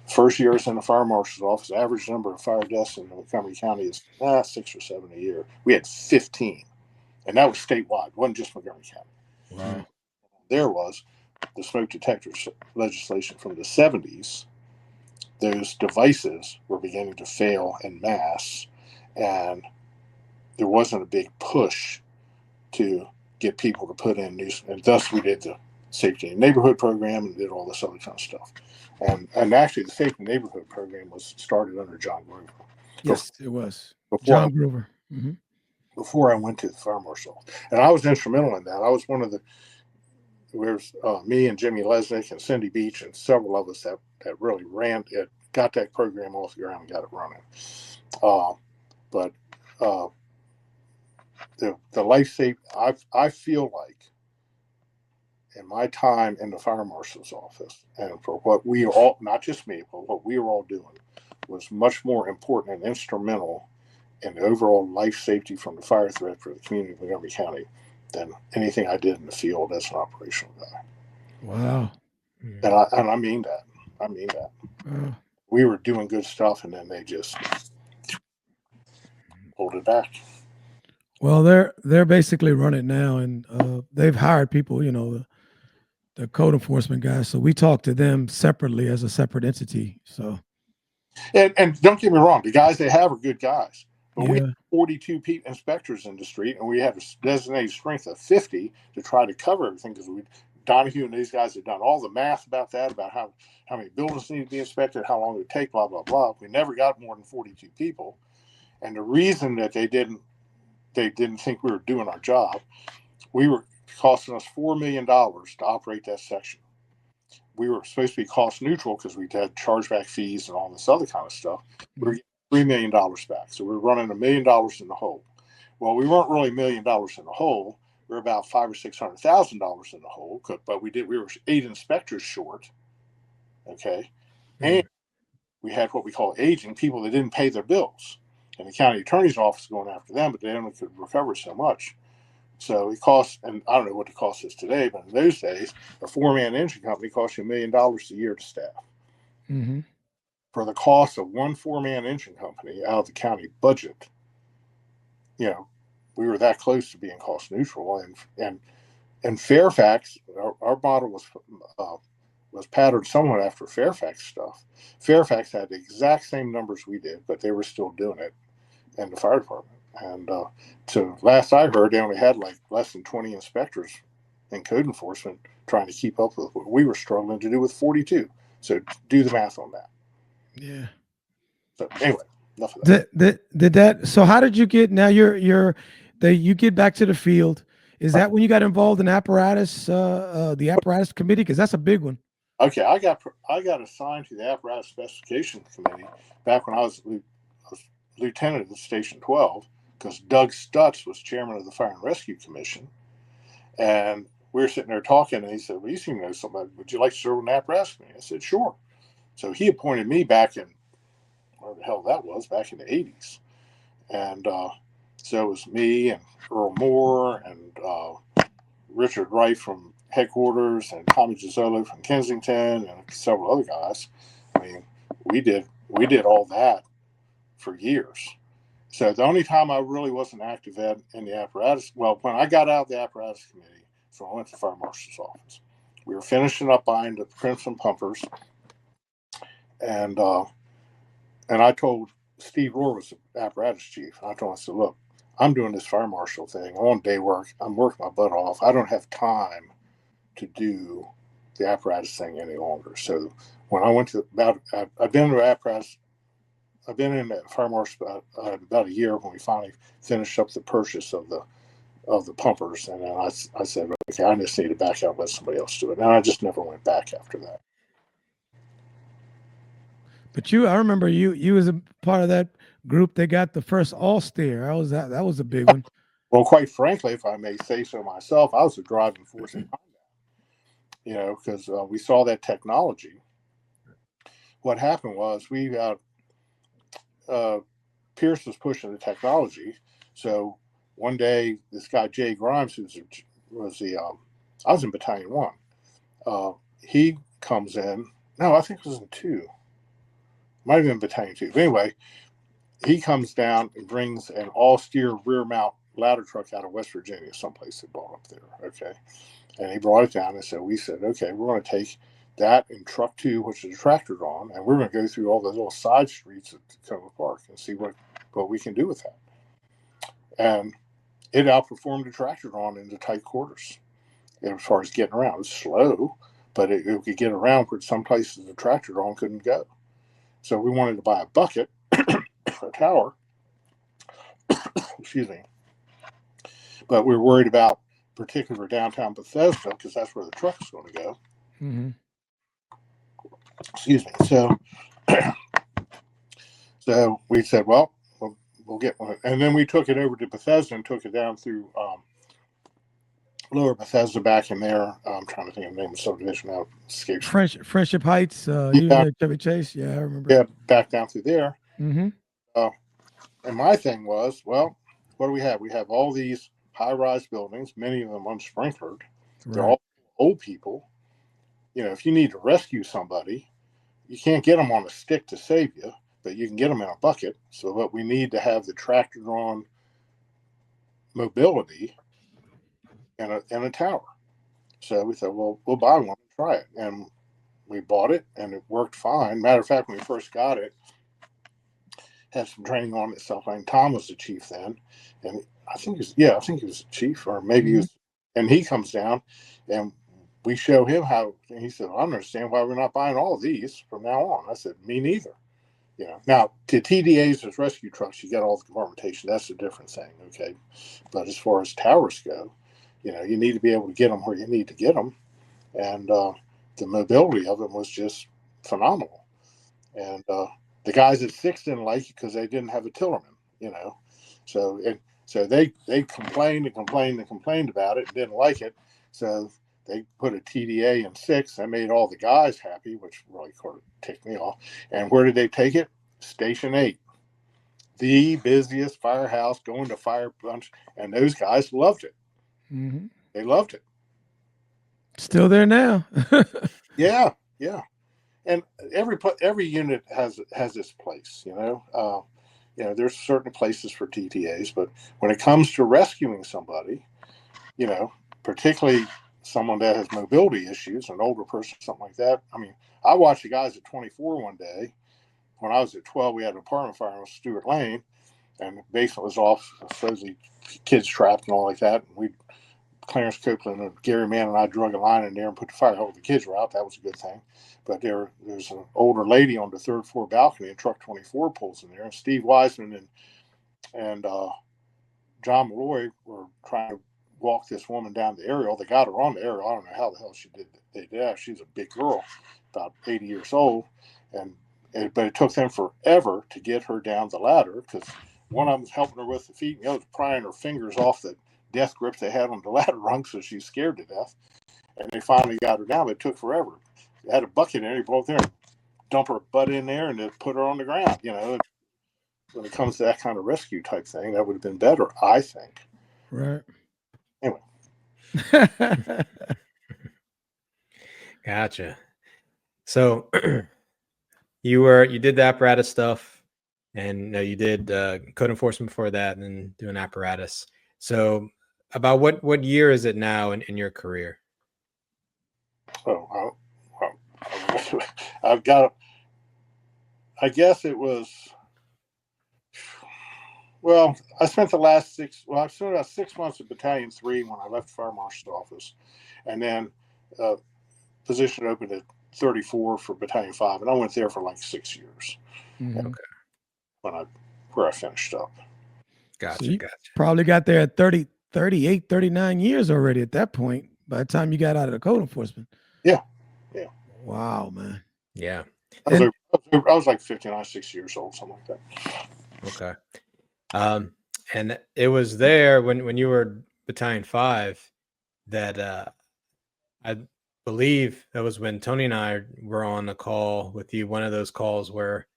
First year I was in the fire marshal's office, average number of fire deaths in Montgomery County is 6 or 7 a year. We had 15. And that was statewide. It wasn't just Montgomery County.
Wow.
There was the smoke detectors legislation from the 70s. Those devices were beginning to fail en masse. And there wasn't a big push to get people to put in new, and thus we did the safety in neighborhood program and did all this other kind of stuff. And actually the safety neighborhood program was started under John Grover.
Yes, it was. John Grover. Mm-hmm.
Before I went to the fire marshal. And I was instrumental in that. I was one of me and Jimmy Lesnick and Cindy Beach and several of us that really ran it, got that program off the ground and got it running. But the life safety, I feel like in my time in the fire marshal's office and for what we all, not just me, but what we were all doing was much more important and instrumental in the overall life safety from the fire threat for the community of Montgomery County than anything I did in the field as an operational guy.
Wow.
And I mean that.
Wow.
We were doing good stuff and then they just pulled it back.
Well, they're basically running now, and they've hired people, you know, the code enforcement guys. So we talk to them separately as a separate entity. So,
and don't get me wrong, the guys they have are good guys, but we
yeah,
have 42 inspectors in the street, and we have a designated strength of 50 to try to cover everything, because Donahue and these guys have done all the math about that, about how many buildings need to be inspected, how long it would take, blah, blah, blah. We never got more than 42 people. And the reason that they didn't think we were doing our job, we were costing us $4 million to operate that section. We were supposed to be cost neutral because we had chargeback fees and all this other kind of stuff. We were getting $3 million back. So we were running $1 million in the hole. Well, we weren't really $1 million in the hole. We were about $500,000 or $600,000 in the hole, but we were 8 inspectors short. Okay. And we had what we call aging, people that didn't pay their bills. And the county attorney's office going after them, but they only could recover so much. So it costs, and I don't know what the cost is today, but in those days, a 4-man engine company cost you $1 million a year to staff.
mm-hmm.
For the cost of one 4-man engine company out of the county budget, you know, we were that close to being cost neutral. And Fairfax, our model was patterned somewhat after Fairfax stuff. Fairfax had the exact same numbers we did, but they were still doing it in the fire department. And so last I heard, they only had like less than 20 inspectors in code enforcement trying to keep up with what we were struggling to do with 42. So do the math on that.
Yeah.
So anyway, enough of that.
Did that? So how did you get? Now you get back to the field. Is that when you got involved in apparatus, the apparatus committee? Because that's a big one.
Okay, I got assigned to the apparatus specification committee back when I was lieutenant at Station 12, because Doug Stutz was chairman of the Fire and Rescue Commission, and we were sitting there talking, and he said, "Well, you seem to know somebody. Would you like to serve on the apparatus committee?" I said, "Sure." So he appointed me back in, where the hell that was, back in the 80s, and so it was me and Earl Moore and Richard Wright from headquarters and Tommy Gizzolo from Kensington and several other guys. I mean, we did all that for years. So the only time I really wasn't active in the apparatus, well, when I got out of the apparatus committee, so I went to the fire marshal's office. We were finishing up buying the Crimson pumpers, and I told Steve Rohr was the apparatus chief. And I told him, I said, "Look, I'm doing this fire marshal thing. I'm on day work. I'm working my butt off. I don't have time to do the apparatus thing any longer." So when I went to I've been in the apparatus. I've been in the fire marshal about a year when we finally finished up the purchase of the pumpers, and then I said, "Okay, I just need to back out and let somebody else do it." And I just never went back after that.
But I remember you was a part of that group that got the first all-steer. That was a big one.
Well, quite frankly, if I may say so myself, I was the driving force in that. You know, because we saw that technology. What happened was Pierce was pushing the technology. So one day, this guy Jay Grimes, I was in Battalion 1. He comes in. No, I think it was in 2. Might have been Battalion 2. But anyway, he comes down and brings an all-steer rear mount ladder truck out of West Virginia, someplace they bought up there. Okay, and he brought it down, and so we said, "Okay, we're going to take that in truck 2, which is a tractor drawn, and we're going to go through all the little side streets at Tacoma Park and see what we can do with that." And it outperformed the tractor drawn into tight quarters as far as getting around. It was slow, but it could get around where some places the tractor drawn couldn't go. So we wanted to buy a bucket, a tower, excuse me, but we were worried about, particularly for downtown Bethesda, because that's where the truck is going to go.
Mm-hmm.
Excuse me. So we said, well, we'll get one. And then we took it over to Bethesda and took it down through Lower Bethesda back in there. I'm trying to think of the name of the subdivision now.
Friendship Heights. Chevy Chase. Yeah, I remember.
Yeah, back down through there.
Mm-hmm.
And my thing was, well, what do we have? We have all these high-rise buildings, many of them unsprinkled. Right. They're all old people. You know, if you need to rescue somebody, you can't get them on a stick to save you. but you can get them in a bucket. So, but we need to have the tractor drawn mobility in a tower. So we thought, well, we'll buy one and try it. And we bought it, and it worked fine. Matter of fact, when we first got it, had some training on it itself. I mean, Tom was the chief then, and I think he was the chief, or maybe he was. And he comes down, and we show him how. And he said, "I don't understand why we're not buying all of these from now on." I said, "Me neither." You know, now to TDAs as rescue trucks, you get all the compartmentation. That's a different thing, okay? But as far as towers go, you know, you need to be able to get them where you need to get them, and the mobility of them was just phenomenal. And the guys at Six didn't like it because they didn't have a Tillerman, you know. So they complained and complained and complained about it and didn't like it. So they put a TDA in Six. That made all the guys happy, which really sort of ticked me off. And where did they take it? Station 8, the busiest firehouse, going to fire bunch, and those guys loved it.
Mm-hmm.
They loved it.
Still there now.
Yeah. And every unit has its place, you know. You know, there's certain places for TTAs, but when it comes to rescuing somebody, you know, particularly someone that has mobility issues, an older person, something like that. I mean, I watched the guys at 24 one day. When I was at 12, we had an apartment fire on Stewart Lane, and the basement was off, supposedly kids trapped and all like that. And Clarence Copeland and Gary Mann and I drug a line in there and put the fire out. The kids were out. That was a good thing. But there's an older lady on the third floor balcony, and truck 24 pulls in there. And Steve Wiseman and John Malloy were trying to walk this woman down the aerial. They got her on the aerial. I don't know how the hell she did that. She's a big girl, about 80 years old. But it took them forever to get her down the ladder because one of them was helping her with the feet, and the other was prying her fingers off the death grips they had on the ladder rung, so she's scared to death. And they finally got her down, but it took forever. They had a bucket in there, you go up there and dump her butt in there and then put her on the ground. You know, when it comes to that kind of rescue type thing, that would have been better, I think.
Right.
Anyway.
Gotcha. So you did the apparatus stuff, and you did code enforcement before that, and then doing apparatus. So about what year is it now in your career?
Oh, I've got, I guess it was, well, I spent about 6 months at Battalion 3 when I left the Fire Marshal's office, and then position opened at 34 for Battalion 5, and I went there for like 6 years.
Mm-hmm.
Okay.
Where I finished up.
Gotcha. So probably got there at 30, 38, 39 years already at that point by the time you got out of the code enforcement.
Yeah.
Wow, man.
Yeah.
I was like 59, 60 years old, something like that.
Okay. And it was there when you were Battalion 5 that I believe that was when Tony and I were on a call with you, one of those calls where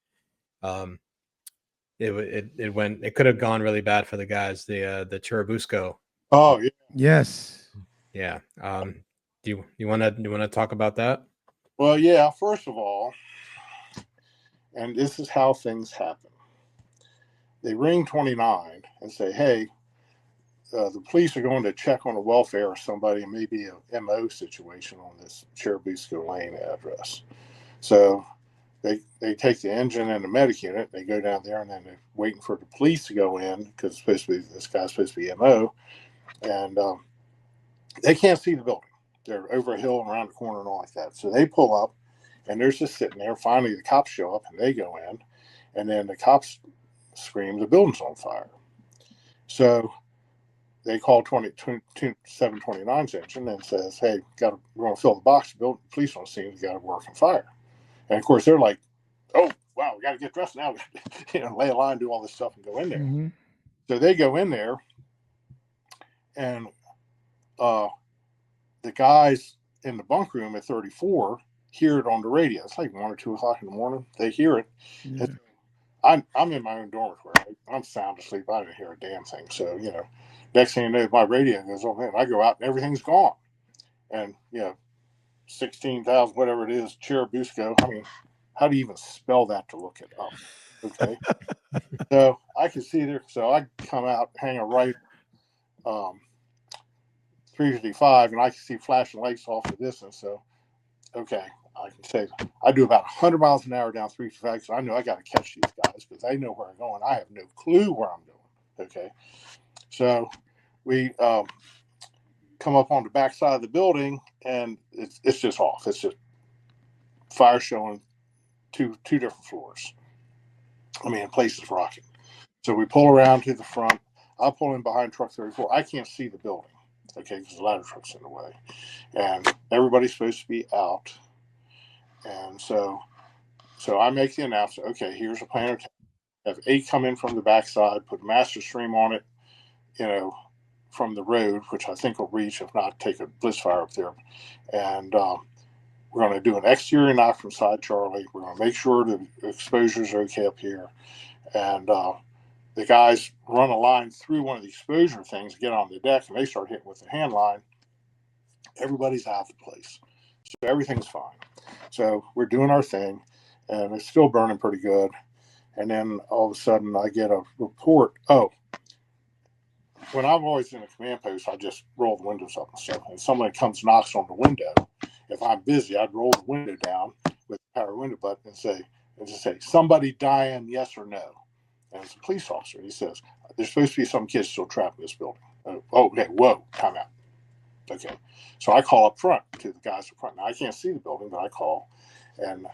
it could have gone really bad for the guys, the Churubusco.
Oh, yeah.
Yes.
Yeah. Do you want to talk about that?
Well, yeah, first of all, and this is how things happen. They ring 29 and say, hey, the police are going to check on the welfare of somebody and maybe a MO situation on this Churubusco Lane address. So they take the engine and the medic unit, they go down there, and then they're waiting for the police to go in because this guy's supposed to be MO, and they can't see the building. They're over a hill and around the corner and all like that. So they pull up, and they're just sitting there. Finally, the cops show up, and they go in, and then the cops scream, the building's on fire. So they call 729's engine and says, hey, we're going to fill the box. The police on scene, got to work on fire. And, of course, they're like, oh, wow, we got to get dressed now. Lay a line, do all this stuff, and go in there.
Mm-hmm.
So they go in there, and the guys in the bunk room at 34 hear it on the radio. It's like 1 or 2 o'clock in the morning. They hear it. Yeah. I'm in my own dormitory. I'm sound asleep. I didn't hear a damn thing. So, next thing you know, my radio goes on, and I go out, and everything's gone. And, 16,000, whatever it is, Churubusco. I mean, how do you even spell that to look it up? Okay. So I can see there. So I come out, hang a right 355, and I can see flashing lights off the distance. So, okay, I can say I do about 100 miles an hour down 355 because I know I got to catch these guys because they know where I'm going. I have no clue where I'm going. Okay. So we come up on the back side of the building, and it's just off. It's just fire showing two different floors. I mean, places rocking. So we pull around to the front. I'll pull in behind truck 34. I can't see the building, okay, because the ladder truck's in the way. And everybody's supposed to be out. And so I make the announcement, okay, here's a plan of attack. Have 8 come in from the backside, put a master stream on it, from the road, which I think will reach, if not, take a blitz fire up there. And we're going to do an exterior knock from side Charlie. We're going to make sure the exposures are okay up here. And the guys run a line through one of the exposure things, get on the deck, and they start hitting with the hand line. Everybody's out of the place. So everything's fine. So we're doing our thing, and it's still burning pretty good. And then all of a sudden I get a report. Oh, when I'm always in a command post, I just roll the windows up and stuff. And somebody comes, knocks on the window. If I'm busy, I'd roll the window down with the power window button and just say, somebody dying, yes or no. And it's a police officer. He says, there's supposed to be some kids still trapped in this building. Okay, whoa, time out. Okay. So I call up front to the guys up front. Now, I can't see the building, but I call and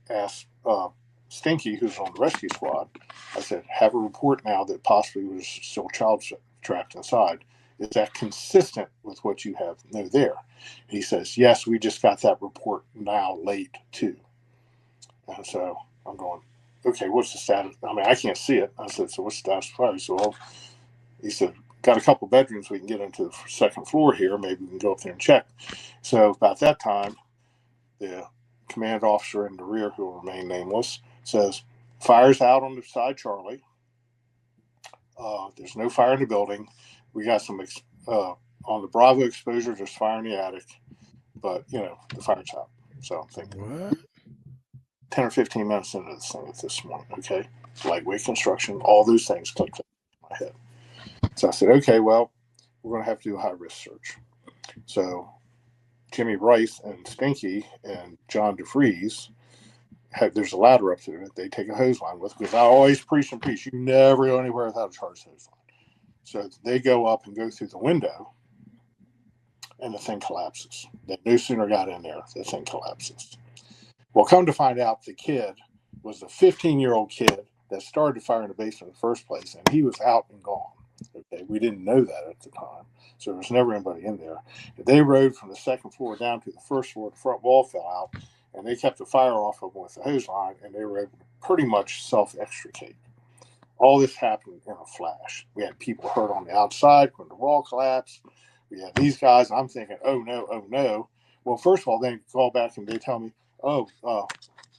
ask Stinky, who's on the rescue squad. I said, have a report now that possibly was still a child trapped inside. Is that consistent with what you have there? He says, yes, we just got that report now late too. And so I'm going, okay, what's the status? I mean, I can't see it. I said, so what's the status of fire? So he said, got a couple bedrooms we can get into the second floor here. Maybe we can go up there and check. So about that time, the command officer in the rear, who will remain nameless, says, fire's out on the side Charlie. There's no fire in the building. We got some on the Bravo exposure, there's fire in the attic, but the fire's out. So I'm thinking, what? 10 or 15 minutes into this thing at this morning, okay? Lightweight construction, all those things clicked in my head. So I said, okay, well, we're going to have to do a high-risk search. So Jimmy Rice and Stinky and John DeFries, there's a ladder up there that they take a hose line with, because I always preach. You never go anywhere without a charged hose line. So they go up and go through the window, and the thing collapses. They no sooner got in there, the thing collapses. Well, come to find out, the kid was a 15-year-old kid that started the fire in the basement in the first place, and he was out and gone. Okay, we didn't know that at the time, so there was never anybody in there. They rode from the second floor down to the first floor. The front wall fell out, and they kept the fire off of them with the hose line, and they were able to pretty much self-extricate. All this happened in a flash. We had people hurt on the outside when the wall collapsed. We had these guys. I'm thinking, oh no. Well, first of all, they call back and they tell me, the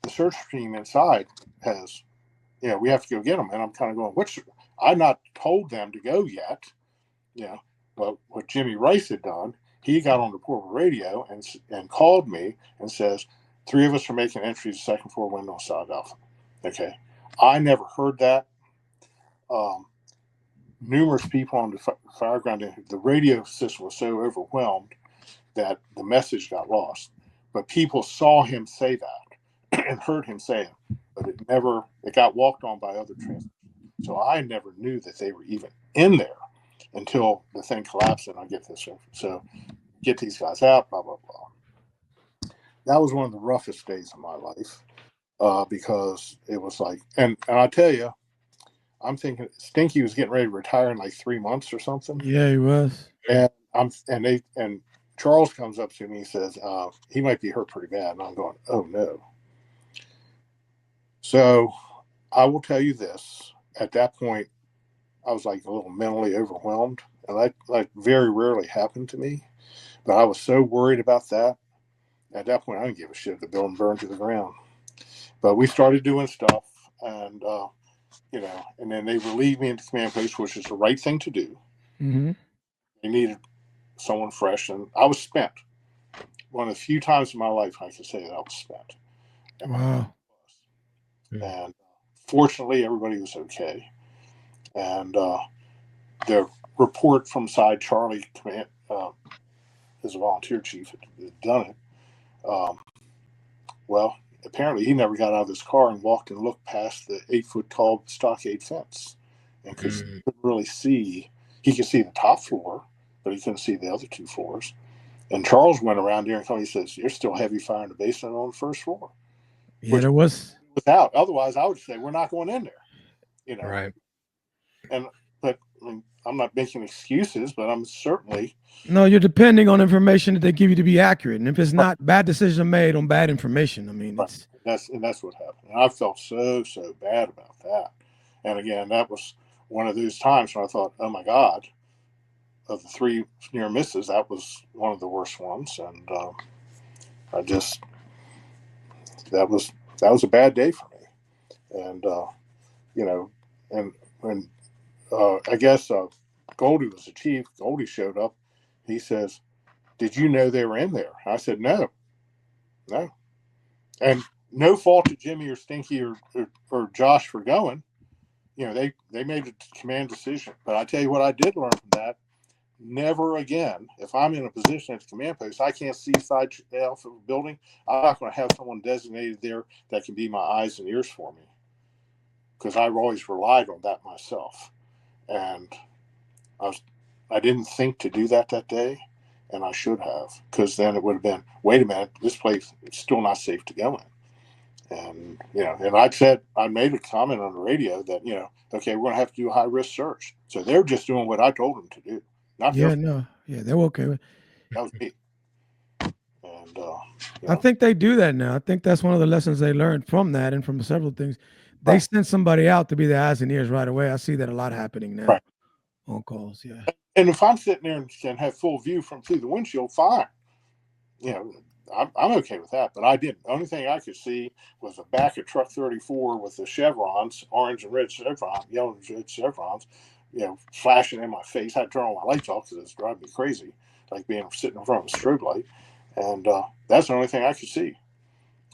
search team inside has, we have to go get them. And I'm kind of going, I've not told them to go yet. But what Jimmy Rice had done, he got on the portable radio and called me and says, 3 of us are making entry to the second floor window side Alpha. Okay. I never heard that. Numerous people on the fire ground, the radio system was so overwhelmed that the message got lost. But people saw him say that and heard him say it, but it got walked on by other transmitters. So I never knew that they were even in there until the thing collapsed, and I get this. So get these guys out, blah, blah, blah. That was one of the roughest days of my life because it was like, and I tell you, I'm thinking Stinky was getting ready to retire in like 3 months or something.
Yeah, he was.
And Charles comes up to me and says, he might be hurt pretty bad. And I'm going, oh no. So I will tell you this, at that point, I was like a little mentally overwhelmed, and that like very rarely happened to me, but I was so worried about that. At that point, I didn't give a shit if the building burned to the ground, but we started doing stuff, and and then they relieved me into command post, which is the right thing to do.
Mm-hmm.
They needed someone fresh, and I was spent. One of the few times in my life I can say that I was spent.
Wow.
And fortunately, everybody was okay. And the report from Side Charlie Command, as a volunteer chief, had done it. Well, apparently he never got out of his car and walked and looked past the 8-foot tall stockade fence, and because he couldn't really see, he could see the top floor, but he couldn't see the other 2 floors. And Charles went around there and told me, he says, "You're still heavy fire in the basement on the 1st floor."
Yeah, there was.
Without, otherwise, I would say we're not going in there. You know,
Right.
But I mean, I'm not making excuses, but I'm certainly.
No, you're depending on information that they give you to be accurate, and if it's not, bad decision made on bad information. I mean, it's
that's what happened, and I felt so bad about that. And again, that was one of those times when I thought, "Oh my God!" Of the 3 near misses, that was one of the worst ones, and I just that was a bad day for me. And you know, and when I guess Goldie was the chief, Goldie showed up. He says, "Did you know they were in there?" I said, "No." And no fault to Jimmy or Stinky or Josh for going. You know, they made a command decision. But I tell you what, I did learn from that. Never again, if I'm in a position at the command post, I can't see side alpha building, I'm not going to have someone designated there that can be my eyes and ears for me, because I've always relied on that myself. And I didn't think to do that day, and I should have, because then it would have been, wait a minute, this place is still not safe to go in. And, you know, and I made a comment on the radio that, you know, okay, we're going to have to do a high risk search. So they're just doing what I told them to do. Not
they're okay with it.
That was me. And
I think they do that now. I think that's one of the lessons they learned from that and from several things. They send somebody out to be the eyes and ears right away. I see that a lot happening now on calls. Yeah.
And if I'm sitting there and can have full view through the windshield, fine. You know, I'm okay with that. But I didn't. The only thing I could see was the back of truck 34 with the chevrons, orange and red chevrons, yellow and red chevrons, you know, flashing in my face. I had to turn all my lights off because it's driving me crazy, like being sitting in front of a strobe light. And that's the only thing I could see.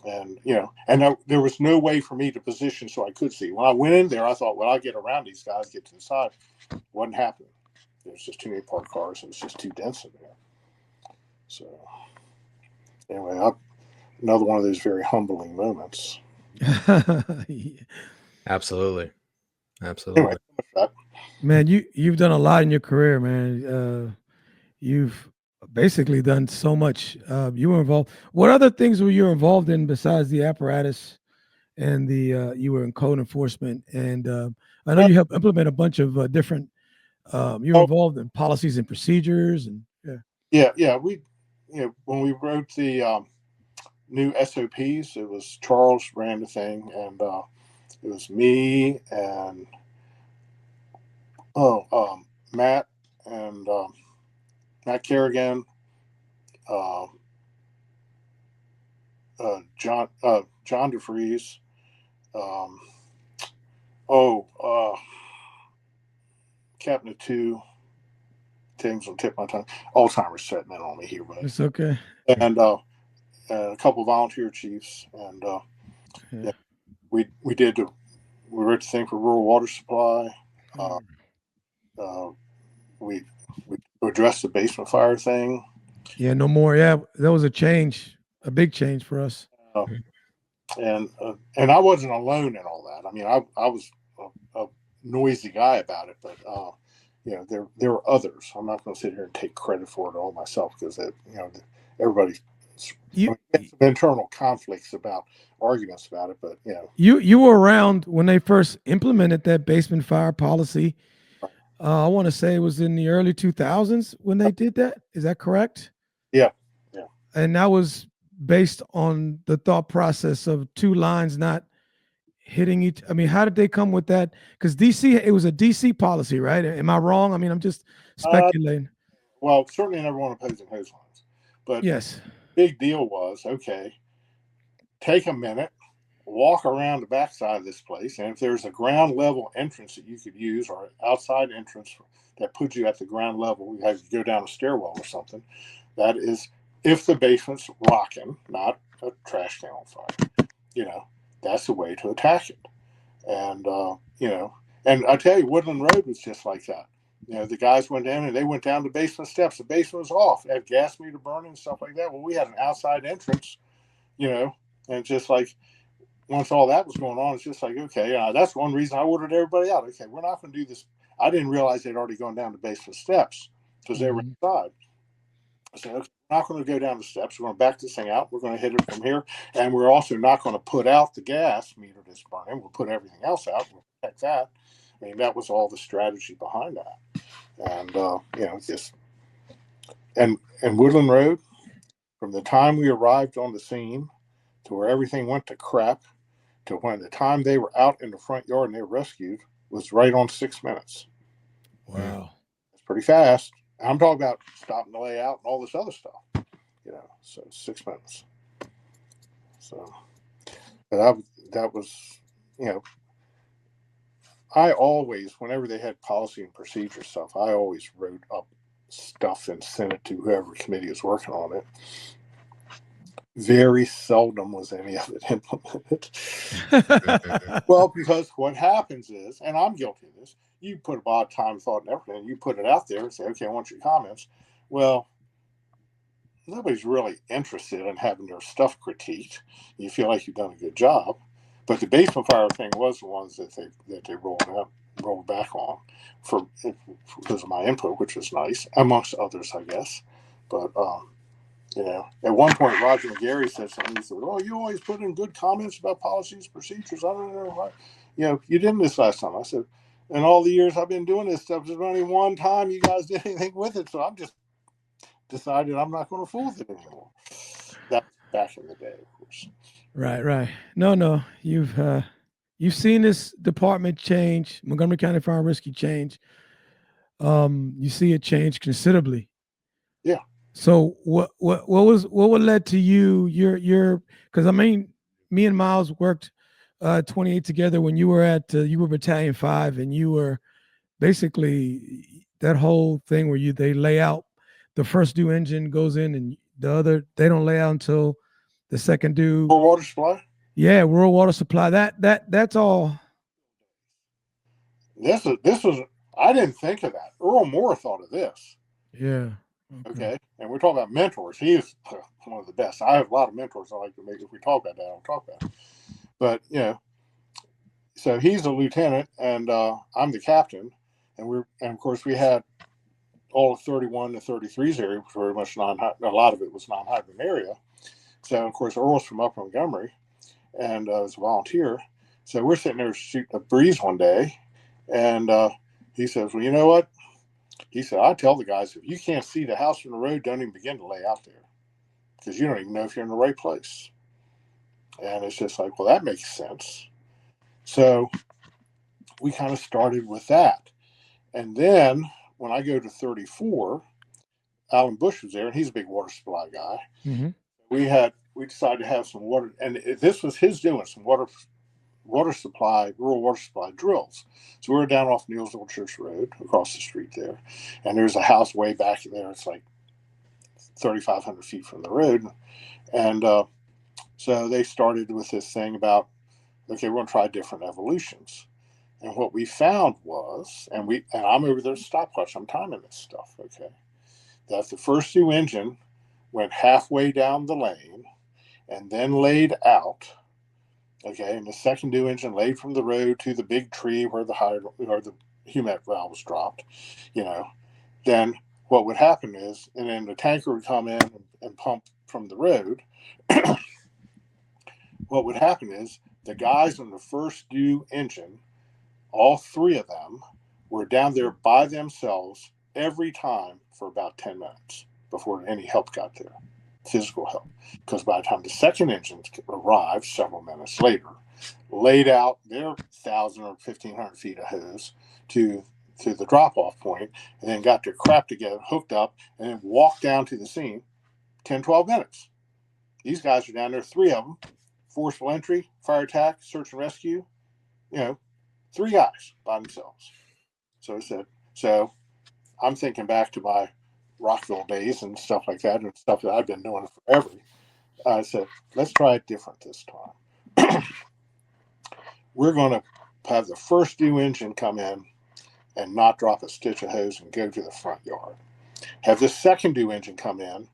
And, you know, and there was no way for me to position so I could see. When I went in there, I thought, well, I'll get around these guys, get to the side. Wasn't happening. There's just too many parked cars, and it's just too dense in there. So, anyway, another one of those very humbling moments.
Absolutely. Anyway,
man, you've done a lot in your career, man. You've basically done so much. You were involved. What other things were you involved in besides the apparatus and the you were in code enforcement? And I know you helped implement a bunch of different. You were involved in policies and procedures, and
yeah. We, you know, when we wrote the new SOPs, it was Charles ran the thing, and it was me and Matt and Matt Kerrigan, John DeFries, Captain of 2 things on tip of my tongue. Alzheimer's setting in on me here, but
it's okay.
And a couple of volunteer chiefs, and we wrote the thing for rural water supply. We addressed the basement fire thing.
Yeah, no more. Yeah, that was a change, a big change for us.
And I wasn't alone in all that. I mean, I was a noisy guy about it, but you know, there were others. I'm not going to sit here and take credit for it all myself, because you know, everybody. Some internal conflicts about arguments about it, but you know,
you were around when they first implemented that basement fire policy. I want to say it was in the early 2000s when they did that. Is that correct?
Yeah.
And that was based on the thought process of 2 lines not hitting each. I mean, how did they come with that? Because it was a DC policy, right? Am I wrong? I mean, I'm just speculating.
Well, certainly never want to opposing hose lines, but
yes,
big deal was, okay, take a minute, walk around the backside of this place, and if there's a ground level entrance that you could use, or an outside entrance that puts you at the ground level, you have to go down a stairwell or something. That is, if the basement's rocking, not a trash can on fire, you know, that's the way to attack it. And, and I tell you, Woodland Road was just like that. The guys went in and they went down the basement steps. The basement was off. It had gas meter burning and stuff like that. Well, we had an outside entrance, and just like once all that was going on, it's just like, okay, that's one reason I ordered everybody out. Okay, we're not going to do this. I didn't realize they'd already gone down the basement steps because they were inside. I said, okay, we're not going to go down the steps. We're going to back this thing out. We're going to hit it from here. And we're also not going to put out the gas meter that's burning. We'll put everything else out. We'll protect that. I mean, that was all the strategy behind that. And, and Woodland Road, from the time we arrived on the scene to where everything went to crap to when the time they were out in the front yard and they were rescued was right on 6 minutes.
Wow.
It's pretty fast. I'm talking about stopping the layout and all this other stuff, so 6 minutes. So that was, I always, whenever they had policy and procedure stuff, I always wrote up stuff and sent it to whoever committee was working on it. Very seldom was any of it implemented. Well, because what happens is, and I'm guilty of this, you put a lot of time, thought, and everything, you put it out there and say, okay, I want your comments. Well, nobody's really interested in having their stuff critiqued. You feel like you've done a good job. But the basement fire thing was the ones that they rolled back on because of my input, which was nice, amongst others, I guess. But at one point, Roger McGarry said something. He said, "Oh, you always put in good comments about policies, procedures. I don't know why. You didn't this last time." I said, "In all the years I've been doing this stuff, there's only one time you guys did anything with it. So I'm just decided I'm not going to fool with it anymore." That's back in the day, of course.
Right. No. You've seen this department change, Montgomery County Fire and Rescue change. You see it change considerably.
Yeah.
So what led to your because I mean, me and Miles worked 28 together when you were you were Battalion 5, and you were basically that whole thing where they lay out the first due engine goes in and the other they don't lay out until the second due.
Rural water supply.
Yeah, rural water supply. That's all.
This was I didn't think of that. Earl Moore thought of this.
Yeah.
Okay. And we're talking about mentors. He is one of the best. I have a lot of mentors I like to make. If we talk about that, I'll talk about it. But so he's a lieutenant and I'm the captain, and of course we had all of 31 to 33's area, which very much a lot of it was non-hybrid area. So of course Earl's from Upper Montgomery, and was a volunteer. So we're sitting there shooting a breeze one day, and he says, "Well, you know what?" He said, "I tell the guys, if you can't see the house from the road, don't even begin to lay out there, because you don't even know if you're in the right place." And it's just like, well, that makes sense. So we kind of started with that. And then when I go to 34, Alan Bush was there, and he's a big water supply guy.
Mm-hmm.
We decided to have some water, and this was his doing, some rural water supply drills. So we were down off Neal's Old Church Road across the street there, and there's a house way back there. It's like 3,500 feet from the road, and so they started with this thing about, okay, we're going to try different evolutions. And what we found was, and I'm over there to stopwatch, I'm timing this stuff, okay, that the first due engine went halfway down the lane and then laid out, okay, and the second due engine laid from the road to the big tree where the humet valve was dropped, then what would happen is, and then the tanker would come in and pump from the road. What would happen is the guys in the first due engine, all three of them, were down there by themselves every time for about 10 minutes before any help got there, physical help. Because by the time the second engine arrived several minutes later, laid out their 1,000 or 1,500 feet of hose to the drop-off point, and then got their crap together, hooked up, and then walked down to the scene 10, 12 minutes. These guys are down there, three of them, forcible entry, fire attack, search and rescue, three guys by themselves. So I said, so I'm thinking back to my Rockville days and stuff like that, and stuff that I've been doing forever. I said, let's try it different this time. We're going to have the first due engine come in and not drop a stitch of hose and go to the front yard. Have the second due engine come in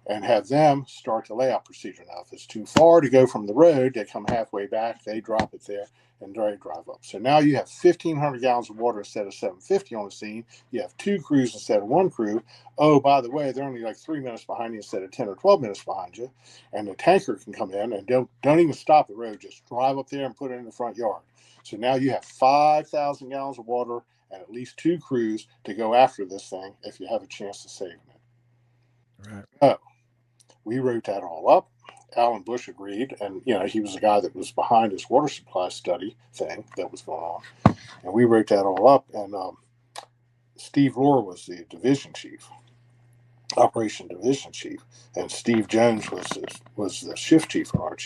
and have them start the layout procedure. Now, if it's too far to go from the road, they come halfway back, they drop it there, and they drive up. So now you have 1,500 gallons of water instead of 750 on the scene. You have 2 crews instead of 1 crew. Oh, by the way, they're only like 3 minutes behind you instead of 10 or 12 minutes behind you. And the tanker can come in and don't even stop the road. Just drive up there and put it in the front yard. So now you have 5,000 gallons of water and at least 2 crews to go after this thing if you have a chance of saving it.
Right.
So we wrote that all up. Alan Bush agreed, and he was the guy that was behind this water supply study thing that was going on, and we wrote that all up. And Steve Rohr was the division chief, operation division chief, and Steve Jones was the shift chief on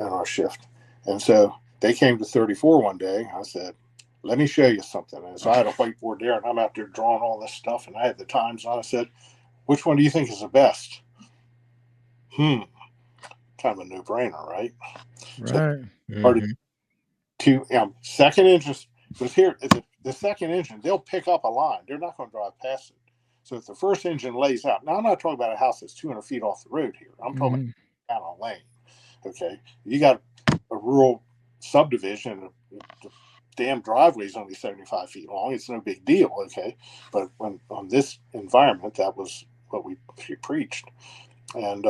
our shift. And so they came to 34 one day. I said, "Let me show you something." And so I had a whiteboard there, and I'm out there drawing all this stuff, and I had the times. And I said, "Which one do you think is the best?" Kind of a no-brainer, right?
Right.
So second engine, because here the second engine, they'll pick up a line. They're not going to drive past it. So if the first engine lays out, now I'm not talking about a house that's 200 feet off the road here. I'm talking about down a lane. Okay, you got a rural subdivision. The damn driveway is only 75 feet long. It's no big deal. Okay, but on this environment, that was what we preached, and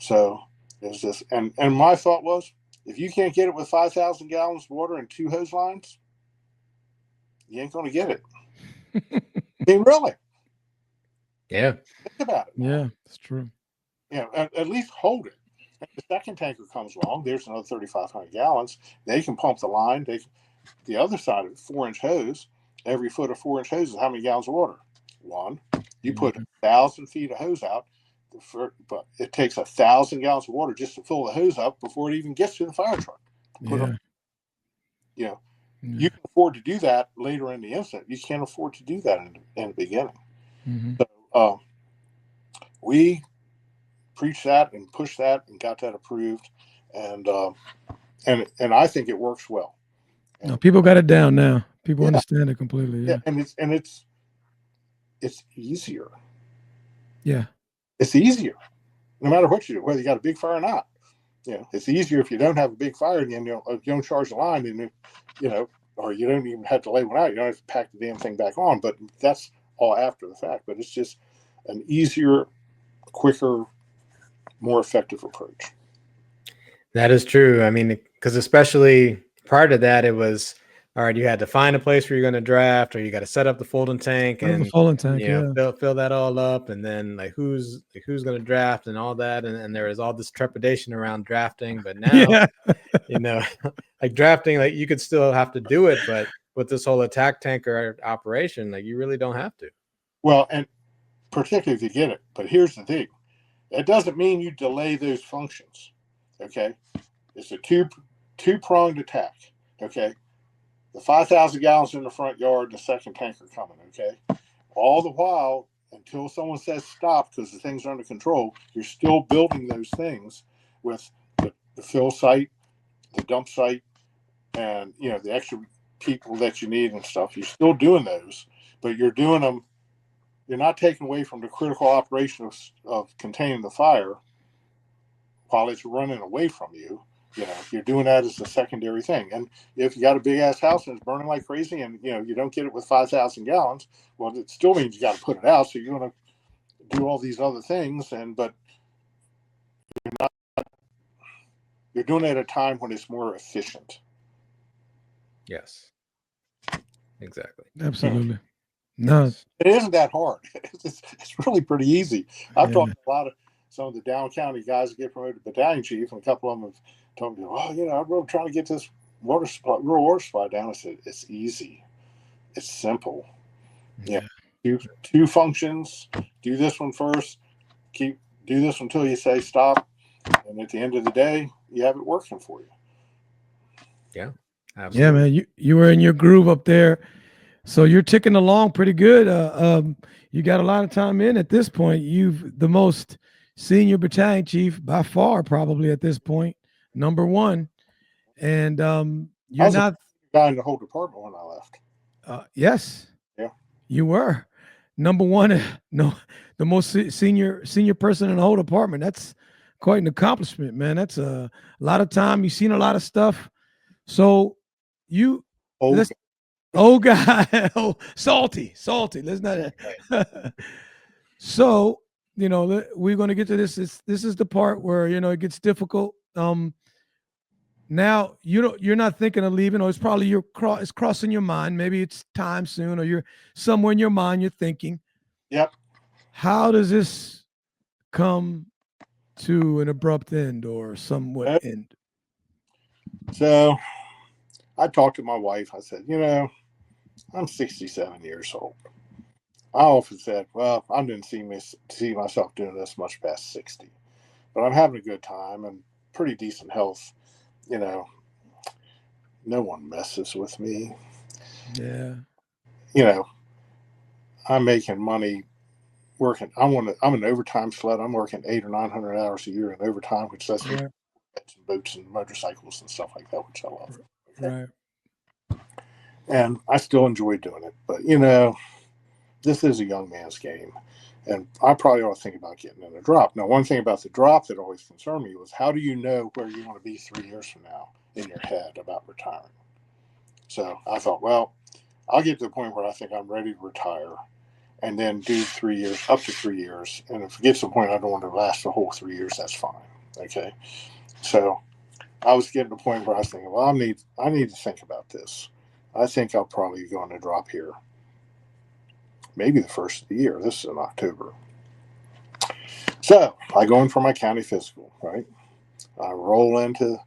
so. Is this and my thought was, if you can't get it with 5,000 gallons of water and 2 hose lines, you ain't going to get it. I mean, really?
Yeah.
Think about it.
Yeah, it's true.
At least hold it. And the second tanker comes along. There's another 3,500 gallons. They can pump the line. The other side of it, 4-inch hose. Every foot of 4-inch hose is how many gallons of water? 1. You put 1,000 feet of hose out. But it takes 1,000 gallons of water just to fill the hose up before it even gets to the fire truck. You can afford to do that later in the incident. You can't afford to do that in the beginning. So we preached that and pushed that and got that approved, and I think it works well.
No, people got it down now. People understand it completely. Yeah,
and it's easier.
Yeah.
It's easier, no matter what you do, whether you got a big fire or not. It's easier if you don't have a big fire and you don't charge the line, and or you don't even have to lay one out. You don't have to pack the damn thing back on. But that's all after the fact. But it's just an easier, quicker, more effective approach.
That is true. I mean, because especially prior to that, it was all right. You had to find a place where you're going to draft, or you got to set up the folding tank and fill that all up, and then like who's going to draft and all that, and there is all this trepidation around drafting. But now, like drafting, like you could still have to do it, but with this whole attack tanker operation, like you really don't have to.
Well, and particularly if you get it. But here's the thing: it doesn't mean you delay those functions. Okay, it's a two-pronged attack. Okay. The 5,000 gallons in the front yard, the second tanker coming, okay? All the while, until someone says stop because the things are under control, you're still building those things with the fill site, the dump site, and, the extra people that you need and stuff. You're still doing those, but you're doing them. You're not taking away from the critical operation of containing the fire while it's running away from you. You're doing that as a secondary thing. And if you got a big ass house and it's burning like crazy and, you don't get it with 5,000 gallons, well, it still means you got to put it out. So you're going to do all these other things. But you're doing it at a time when it's more efficient.
Yes, exactly.
Absolutely. No,
it isn't that hard. It's really pretty easy. I've talked to a lot of some of the down county guys that get promoted to battalion chief, and a couple of them have told me, I'm really trying to get this rural water supply down. I said, it's easy. It's simple. Two functions. Do this one first. Do this until you say stop. And at the end of the day, you have it working for you.
Yeah, absolutely.
Yeah, man. You were in your groove up there. So you're ticking along pretty good. You got a lot of time in at this point. You've the most senior battalion chief by far, probably at this point, #1. And you're not
guy in the whole department when I left.
Yes.
Yeah.
You were number one. No, the most senior person in the whole department. That's quite an accomplishment, man. That's a lot of time. You've seen a lot of stuff. So you, old guy, oh, salty. Let's not. So, we're going to get to this. This is the part where, it gets difficult. Now you're not thinking of leaving, or it's probably it's crossing your mind. Maybe it's time soon, or you're somewhere in your mind you're thinking.
Yep.
How does this come to an abrupt end or somewhat end?
So I talked to my wife. I said, I'm 67 years old. I often said, well, I didn't see myself doing this much past 60, but I'm having a good time and pretty decent health. No one messes with me.
Yeah.
I'm making money working. I'm an overtime sled. I'm working 800 or 900 hours a year in overtime, which lets me get some boats and motorcycles and stuff like that, which I love.
Okay?
Right. And I still enjoy doing it, but this is a young man's game, and I probably ought to think about getting in a drop. Now, one thing about the drop that always concerned me was, how do you know where you want to be 3 years from now in your head about retiring? So I thought, well, I'll get to the point where I think I'm ready to retire, and then do 3 years, up to 3 years. And if it gets to the point I don't want to last the whole 3 years, that's fine. Okay. So I was getting to the point where I was thinking, well, I need to think about this. I think I'll probably go on a drop here. Maybe the first of the year. This is in October. So I go in for my county physical, right? I roll into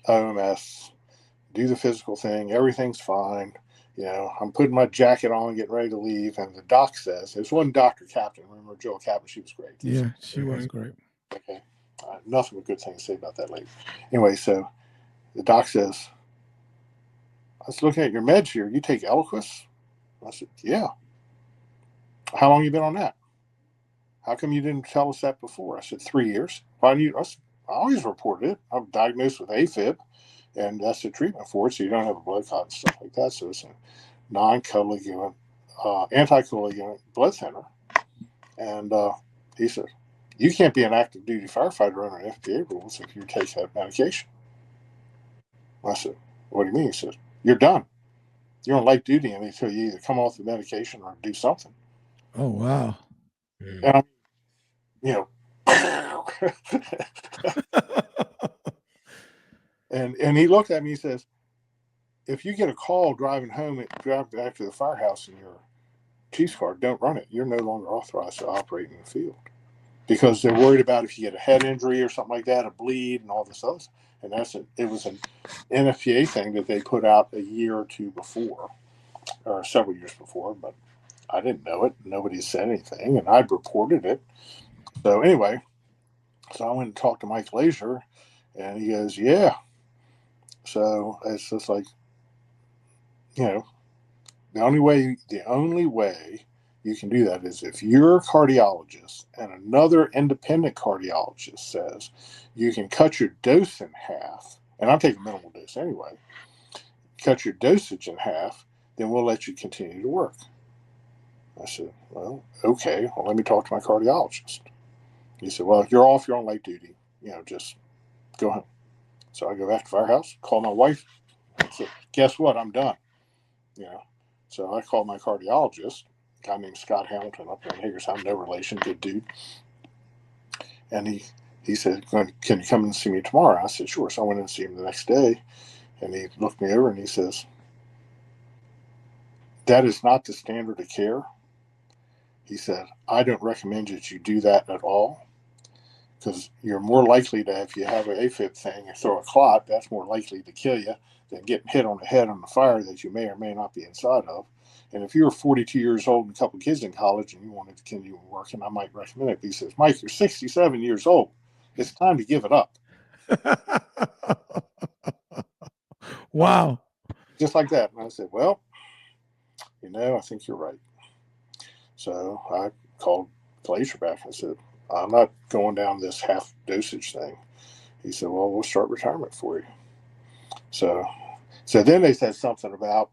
OMS, do the physical thing. Everything's fine. I'm putting my jacket on, getting ready to leave. And the doc says, there's one Dr. Captain. Remember Joe Captain? She was great.
Yeah, she was great.
Okay. Nothing but good things to say about that lady. Anyway, so the doc says, I was looking at your meds here. You take Eliquis? I said, yeah. How long you been on that? How come you didn't tell us that before? I said, 3 years. Why do I always reported it. I'm diagnosed with AFib, and that's the treatment for it, so you don't have a blood clot and stuff like that. So it's a non-coagulant, anti-coagulant blood thinner. And he said, you can't be an active duty firefighter under FDA rules if you take that medication. I said, what do you mean? He said, you're done. You're on light duty until you either come off the medication or do something.
Oh, wow.
And and he looked at me, he says, if you get a call driving back to the firehouse in your Chief's car, don't run it. You're no longer authorized to operate in the field, because they're worried about if you get a head injury or something like that, a bleed and all this other stuff. And it was an NFPA thing that they put out a year or two before, or several years before, but I didn't know it. Nobody said anything, and I'd reported it. So anyway, I went and talked to Mike Lazier, and he goes, yeah. So it's just like, the only way you can do that is if you're a cardiologist and another independent cardiologist says you can cut your dose in half, and I'm taking minimal dose anyway, cut your dosage in half, then we'll let you continue to work. I said, well, okay, well, let me talk to my cardiologist. He said, well, you're off, you're on light duty, just go home. So I go back to firehouse, call my wife, and said, guess what, I'm done. So I called my cardiologist, a guy named Scott Hamilton up there in Hagerstown, no relation, good dude. And he said, can you come and see me tomorrow? I said, sure. So I went in and see him the next day, and he looked me over and he says, that is not the standard of care. He said, I don't recommend that you do that at all, because you're more likely to, if you have an AFib thing and throw a clot, that's more likely to kill you than getting hit on the head on the fire that you may or may not be inside of. And if you were 42 years old and a couple of kids in college and you wanted to continue working, I might recommend it. He says, Mike, you're 67 years old. It's time to give it up.
Wow.
Just like that. And I said, well, I think you're right. So I called Glacier back. I said, I'm not going down this half dosage thing. He said, well, we'll start retirement for you. So So then they said something about,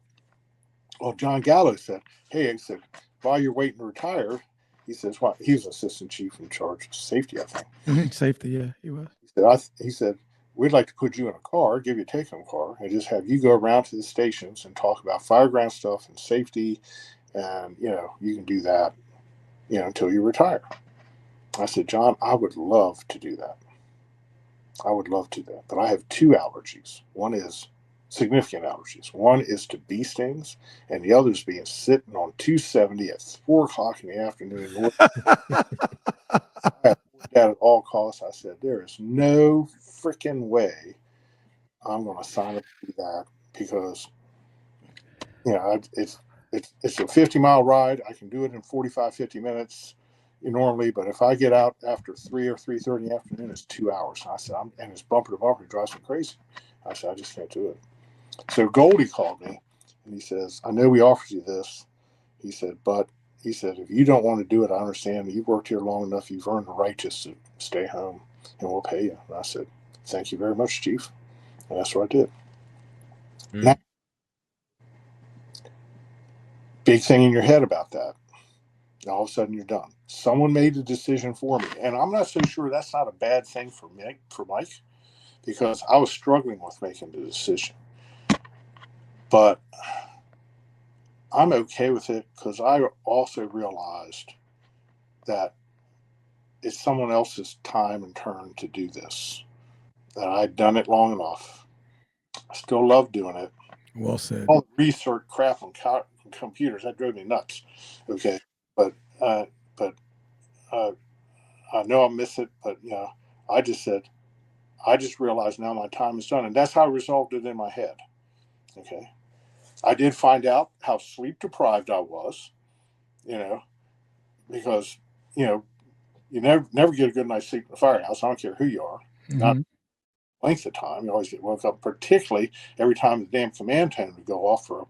well, John Gallo said, hey, he said, while you're waiting to retire, he says, what? He was assistant chief in charge of safety, I think.
Safety, yeah, he was.
He said, we'd like to put you in a car, give you a take-home car, and just have you go around to the stations and talk about fireground stuff and safety. And, you can do that, until you retire. I said, John, I would love to do that. I would love to do that. But I have two allergies. One is significant allergies. One is to bee stings, and the other is being sitting on 270 at 4 o'clock in the afternoon. I avoid that at all costs. I said, there is no freaking way I'm going to sign up to do that, because, it's a 50-mile ride. I can do it in 45, 50 minutes normally, but if I get out after 3 or 3:30 in the afternoon, it's 2 hours. I said, and it's bumper to bumper, it drives me crazy. I said, I just can't do it. So Goldie called me, and he says, I know we offered you this. He said, but he said, if you don't want to do it, I understand. You've worked here long enough. You've earned the right just to stay home, and we'll pay you. And I said, thank you very much, Chief. And that's what I did. Now, big thing in your head about that. And all of a sudden you're done. Someone made a decision for me. And I'm not so sure that's not a bad thing for Mike, because I was struggling with making the decision. But I'm okay with it, because I also realized that it's someone else's time and turn to do this. That I'd done it long enough. I still love doing it.
Well said.
All the research crap on computers, that drove me nuts. Okay. But I know I miss it, but I just realized now my time is done. And that's how I resolved it in my head. Okay. I did find out how sleep deprived I was, because, you never get a good night's sleep in the firehouse. I don't care who you are.
Mm-hmm.
Not length of time. You always get woke up, particularly every time the damn command tone would go off for,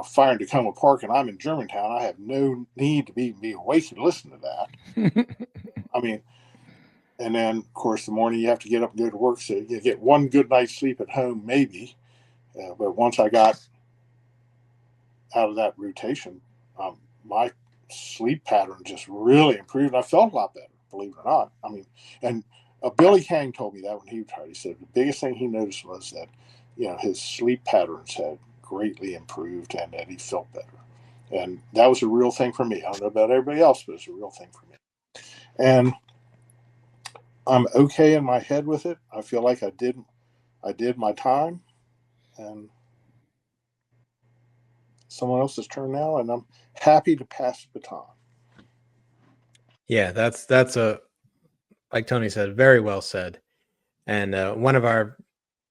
fire in Tacoma Park, and I'm in Germantown. I have no need to be awake and listen to that. I mean, and then, of course, the morning you have to get up and go to work, so you get one good night's sleep at home, maybe. But once I got out of that rotation, my sleep pattern just really improved. And I felt a lot better, believe it or not. I mean, and Billy Kang told me that when he retired. He said the biggest thing he noticed was that, his sleep patterns had greatly improved and that he felt better. And that was a real thing for me. I don't know about everybody else, but it's a real thing for me. And I'm okay in my head with it. I feel like I did my time, and someone else's turn now, and I'm happy to pass the baton.
Yeah, that's like Tony said, very well said. And one of our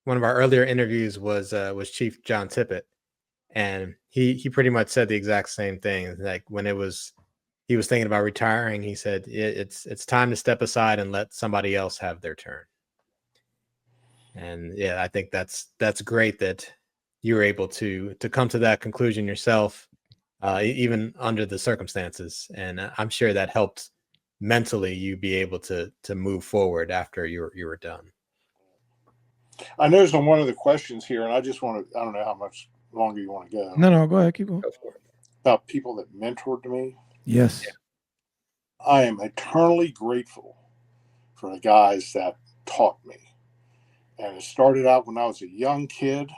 earlier interviews was Chief John Tippett, and he pretty much said the exact same thing. Like when he was thinking about retiring, he said it's time to step aside and let somebody else have their turn. And yeah, I think that's great that you were able to come to that conclusion yourself, even under the circumstances. And I'm sure that helped mentally you be able to move forward after you were done.
I noticed on one of the questions here, and I don't know how much longer you want to go.
No, go ahead, keep going.
Go for it.
About people that mentored me.
Yes.
Yeah.
I am eternally grateful for the guys that taught me. And it started out when I was a young kid,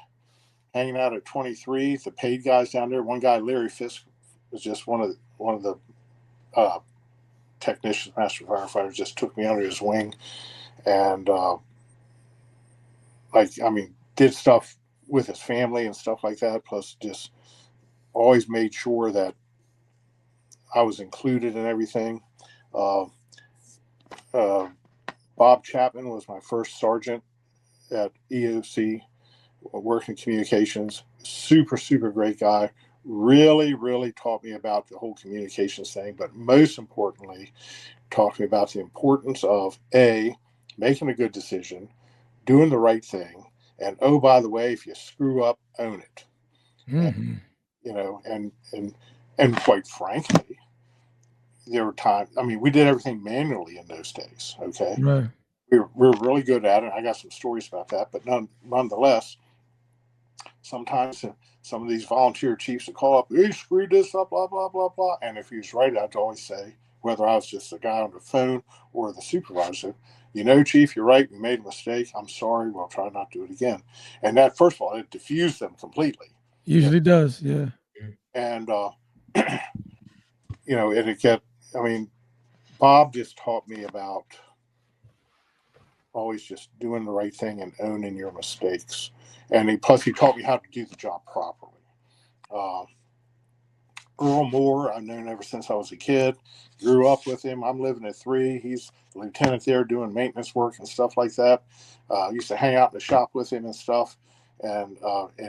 hanging out at 23. The paid guys down there. One guy, Larry Fisk, was just one of the technicians, master firefighters, just took me under his wing, and did stuff with his family and stuff like that. Plus, just always made sure that I was included in everything. Bob Chapman was my first sergeant at EOC, working communications. Super, super great guy. Really, really taught me about the whole communications thing, but most importantly, taught me about the importance of making a good decision, doing the right thing, and oh, by the way, if you screw up, own it.
Mm-hmm.
And quite frankly, there were times. I mean, we did everything manually in those days. Okay,
Right.
we're really good at it. I got some stories about that, but nonetheless, sometimes some of these volunteer chiefs would call up, "He screwed this up, blah, blah, blah, blah." And if he was right, I'd always say, whether I was just the guy on the phone or the supervisor, "Chief, you're right. We made a mistake. I'm sorry. We'll try not to do it again." And that, first of all, it diffused them completely.
Usually does, yeah.
And, Bob just taught me about always just doing the right thing and owning your mistakes. And he taught me how to do the job properly. Earl Moore, I've known ever since I was a kid. Grew up with him. I'm living at 3. He's a lieutenant there doing maintenance work and stuff like that. Used to hang out in the shop with him and stuff. And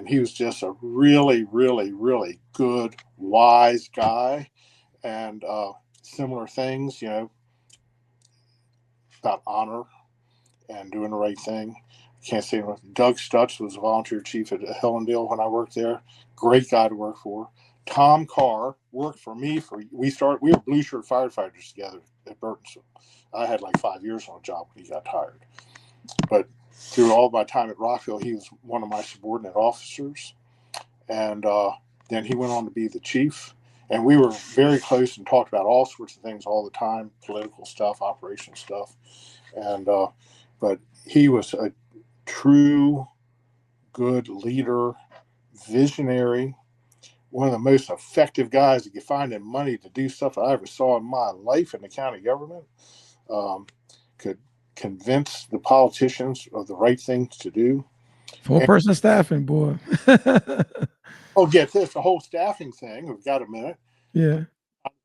he was just a really, really, really good, wise guy. And similar things, about honor and doing the right thing. Can't say enough. Doug Stutz was a volunteer chief at Hellendale when I worked there. Great guy to work for. Tom Carr worked for me we were blue shirt firefighters together at Burtonsville. I had like 5 years on a job when he got tired. But through all my time at Rockville, he was one of my subordinate officers. And then he went on to be the chief. And we were very close and talked about all sorts of things all the time, political stuff, operational stuff. And but he was a true good leader, visionary, one of the most effective guys that could find him money to do stuff I ever saw in my life in the county government. Could convince the politicians of the right things to do.
4-person staffing, boy.
Oh, get this, the whole staffing thing. We've got a minute.
Yeah.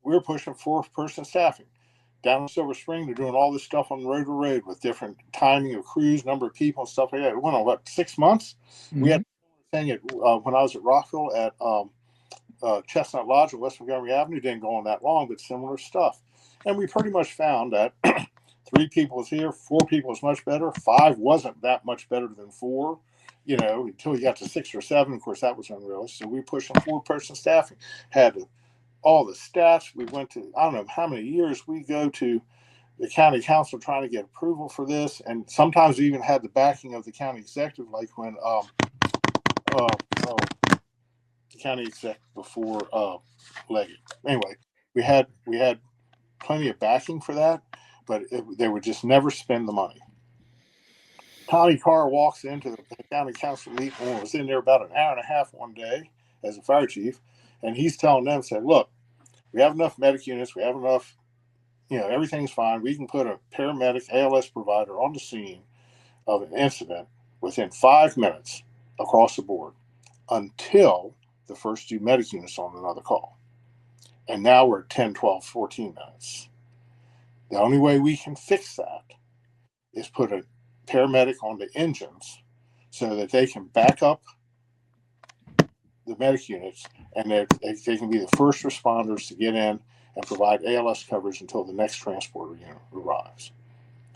We're pushing 4-person staffing. Down in Silver Spring, they're doing all this stuff on road to road with different timing of crews, number of people, and stuff like that. It went on, 6 months? Mm-hmm. We had a thing when I was at Rockville at Chestnut Lodge on West Montgomery Avenue. Didn't go on that long, but similar stuff. And we pretty much found that 3 people is here, 4 people is much better. 5 wasn't that much better than 4, until you got to 6 or 7. Of course, that was unrealistic. So we pushed on 4-person staffing. Had all the stats. We went to, I don't know how many years we go to the county council trying to get approval for this. And sometimes we even had the backing of the county executive, like when the county executive before Leggett. Anyway, we had plenty of backing for that, but they would just never spend the money. Tommy Carr walks into the county council meeting and was in there about an hour and a half one day as a fire chief, and he's telling them, said, "Look, we have enough medic units, we have enough, everything's fine. We can put a paramedic ALS provider on the scene of an incident within 5 minutes across the board until the first 2 medic units on another call. And now we're at 10, 12, 14 minutes. The only way we can fix that is put a paramedic on the engines so that they can back up the medic units, and they can be the first responders to get in and provide ALS coverage until the next transporter unit arrives."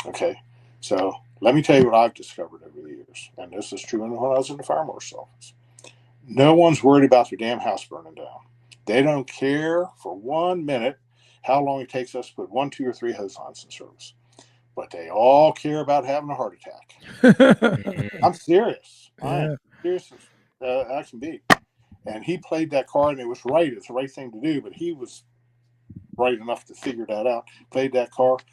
Okay, so let me tell you what I've discovered over the years, and this is true when I was in the fire marshal's office. No one's worried about their damn house burning down. They don't care for 1 minute how long it takes us to put 1, 2, or 3 hose lines in service, but they all care about having a heart attack. I'm serious.
Yeah.
I'm serious as I can be. And he played that card, and it was right. It's the right thing to do, but he was right enough to figure that out. Played that card.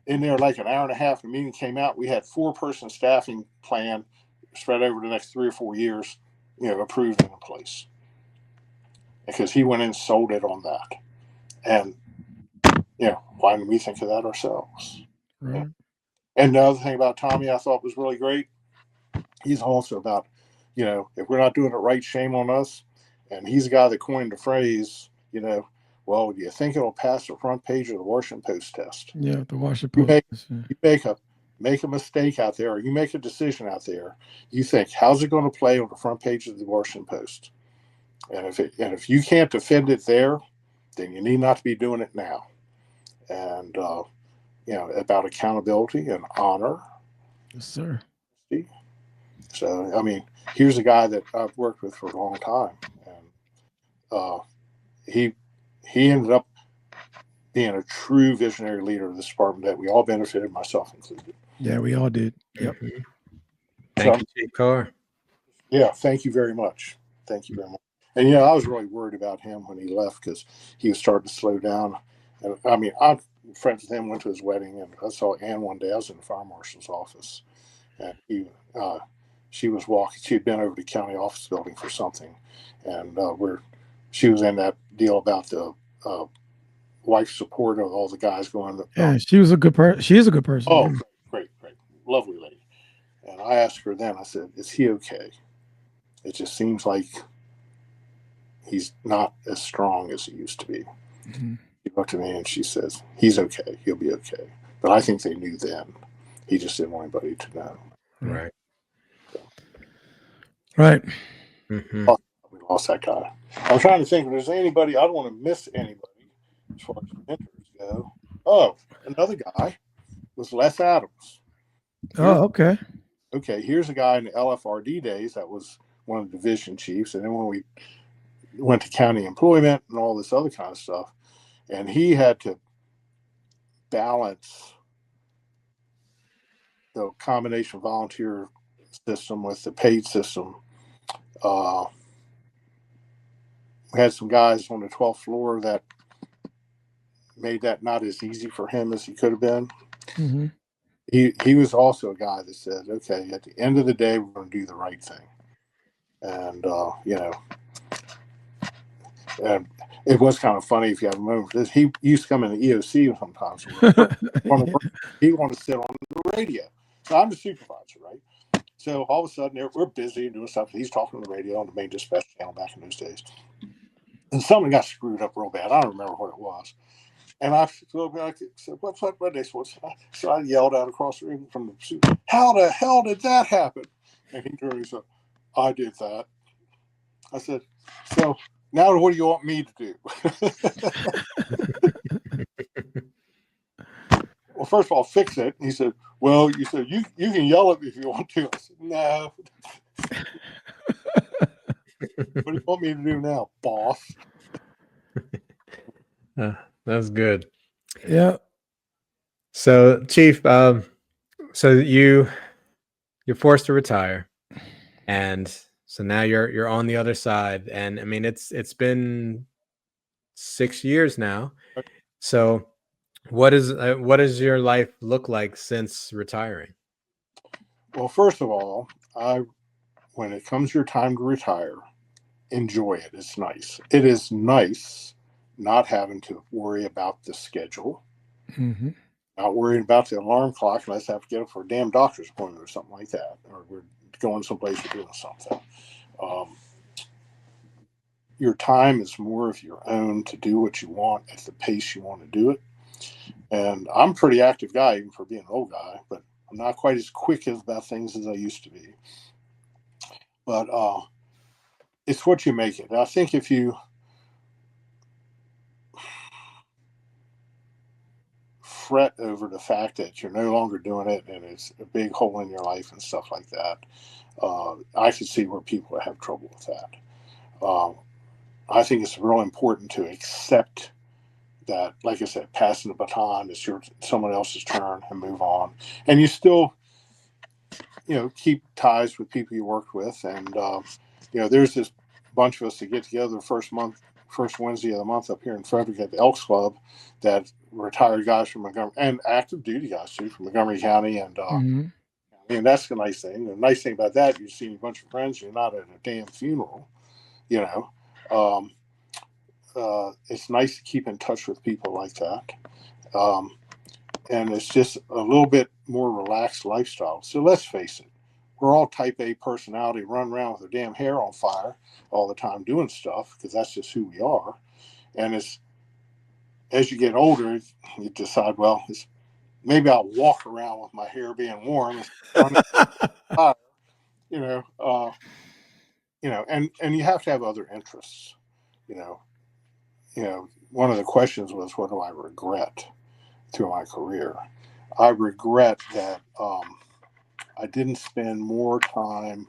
In there like an hour and a half, the meeting came out. We had 4-person staffing plan spread over the next 3 or 4 years, approved and in place. Because he went in and sold it on that. And, why didn't we think of that ourselves?
Right.
And the other thing about Tommy I thought was really great, he's also about, if we're not doing it right, shame on us. And he's the guy that coined the phrase, well, do you think it'll pass the front page of the Washington Post test?
Yeah, the Washington Post.
You make a mistake out there, or you make a decision out there, you think, how's it going to play on the front page of the Washington Post? And if you can't defend it there, then you need not to be doing it now. And about accountability and honor.
Yes, sir.
So, here's a guy that I've worked with for a long time, and he ended up being a true visionary leader of this department that we all benefited, myself included.
Yeah, we all did. Yep.
Thank you, Chief Carr.
Yeah, thank you very much. Thank you very much. And I was really worried about him when he left because he was starting to slow down. And I mean, I'm friends with him. Went to his wedding, and I saw Ann one day. I was in the fire marshal's office, and she was walking. She had been over to the county office building for something, and she was in that deal about the wife support of all the guys going.
Yeah, she was a good person. She is a good person.
Oh, great, lovely lady. And I asked her then. I said, "Is he okay? It just seems like he's not as strong as he used to be."
Mm-hmm.
She looked at me and she says, "He's okay. He'll be okay." But I think they knew then. He just didn't want anybody to know.
Right.
Right.
Mm-hmm.
We lost that guy. I'm trying to think if there's anybody. I don't want to miss anybody as far as mentors go. Oh, another guy was Les Adams.
Okay.
Okay, here's a guy in the LFRD days that was one of the division chiefs. And then when we went to county employment and all this other kind of stuff, and he had to balance the combination volunteer system with the paid system. We had some guys on the 12th floor that made that not as easy for him as he could have been.
Mm-hmm.
He was also a guy that said, okay, at the end of the day, we're going to do the right thing. And, and it was kind of funny if you have a moment for this. He used to come in the EOC sometimes. He wanted to sit on the radio. So I'm the supervisor, right? So all of a sudden, we're busy doing stuff. He's talking on the radio on the main dispatch channel back in those days. And something got screwed up real bad. I don't remember what it was. And I said, what they supposed to? So I yelled out across the room from the suit, "How the hell did that happen?" And he turned and said, "I did that." I said, "So now what do you want me to do?" Well, first of all, fix it. And he said, "Well, you said you can yell at me if you want to." I said, "No." What do you want me to do now, boss?
That's good.
Yeah.
So, Chief, so you're forced to retire, and so now you're on the other side, and I mean it's been 6 years now. So, what does your life look like since retiring?
Well, first of all, when it comes your time to retire, enjoy it. It's nice. It is nice not having to worry about the schedule,
Mm-hmm.
not worrying about the alarm clock unless I have to get up for a damn doctor's appointment or something like that, or we're going someplace or doing something. Your time is more of your own to do what you want at the pace you want to do it. And I'm a pretty active guy, even for being an old guy, but I'm not quite as quick about things as I used to be. But it's what you make it. I think if you fret over the fact that you're no longer doing it and it's a big hole in your life and stuff like that, I can see where people have trouble with that. I think it's real important to accept that, like I said, passing the baton is someone else's turn and move on. And you still, keep ties with people you worked with. And, there's this bunch of us that get together the first Wednesday of the month up here in Frederick at the Elks Club, that retired guys from Montgomery and active duty guys too from Montgomery County. And and that's the nice thing. The nice thing about that, you're seeing a bunch of friends. You're not at a damn funeral, It's nice to keep in touch with people like that. And it's just a little bit more relaxed lifestyle. So let's face it, we're all type A personality, run around with our damn hair on fire all the time doing stuff because that's just who we are. And as you get older, you decide, well, maybe I'll walk around with my hair being warm, fire, and you have to have other interests, one of the questions was, what do I regret through my career? I regret that I didn't spend more time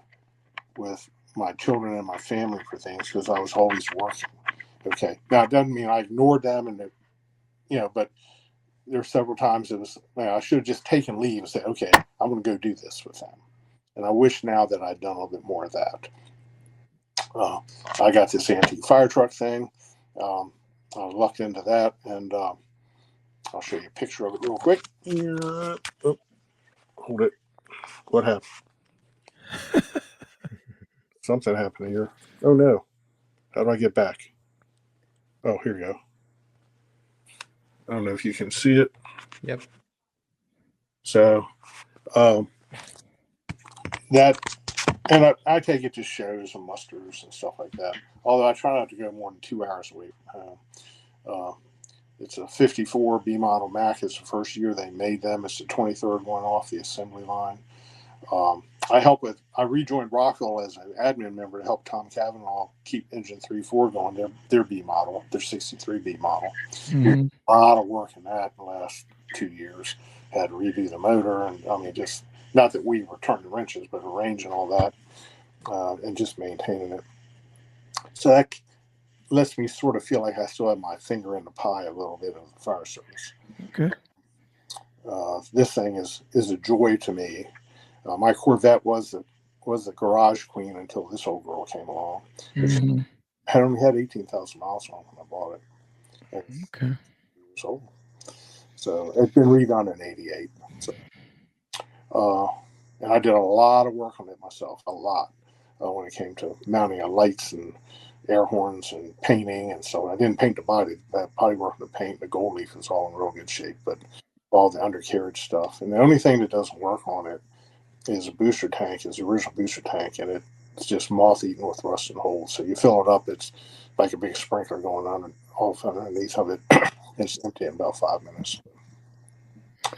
with my children and my family for things because I was always working. Okay. Now, it doesn't mean I ignored them but there were several times it was, I should have just taken leave and said, okay, I'm going to go do this with them. And I wish now that I'd done a little bit more of that. I got this antique fire truck thing. I lucked into that, and I'll show you a picture of it real quick. Oh, hold it. What happened? Something happened here. Oh no. How do I get back? Oh, here we go. I don't know if you can see it.
Yep.
So that, and I take it to shows and musters and stuff like that. Although I try not to go more than 2 hours away from home. It's a 54 B model Mac. It's the first year they made them. It's the 23rd one off the assembly line. I rejoined Rockwell as an admin member to help Tom Cavanaugh keep Engine 3.4 going. Their B model, their 63 B model.
Mm-hmm.
A lot of work in that in the last 2 years. Had to redo the motor, and I mean, just not that we were turning wrenches, but arranging all that and just maintaining it. So that lets me sort of feel like I still have my finger in the pie a little bit of the fire service.
Okay.
This thing is a joy to me. My Corvette was the garage queen until this old girl came along.
Mm-hmm.
I only had 18,000 miles on when I bought it.
Okay.
Years old. So it's been redone in '88. So, and I did a lot of work on it myself, a lot, when it came to mounting of lights and air horns and painting and so on. I didn't paint the body. The body work and the paint, the gold leaf is all in real good shape, but all the undercarriage stuff. And the only thing that doesn't work on it is a booster tank, is the original booster tank, and it's just moth-eaten with rust and holes. So you fill it up, it's like a big sprinkler going on off underneath of it. It's empty in about 5 minutes.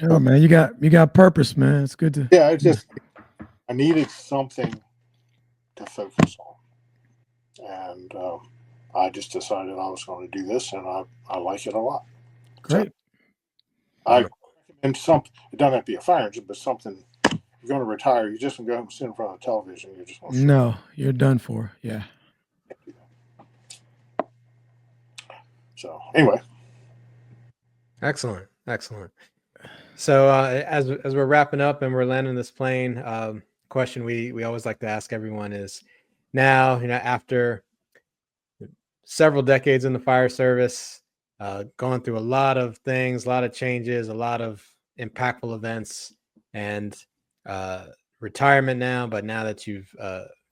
Oh man, you got purpose, man. It's good to.
Yeah, it's just I needed something to focus on, and I just decided I was going to do this, and I like it a lot.
Great.
So I recommend something. It doesn't have to be a fire engine, but something. You're going to retire. You just go and sit in front of the television. You're just going to
No, you're done for. Yeah.
So anyway,
Excellent. So as we're wrapping up and we're landing this plane, question we always like to ask everyone is, now after several decades in the fire service, going through a lot of things, a lot of changes, a lot of impactful events, and retirement now, but now that you've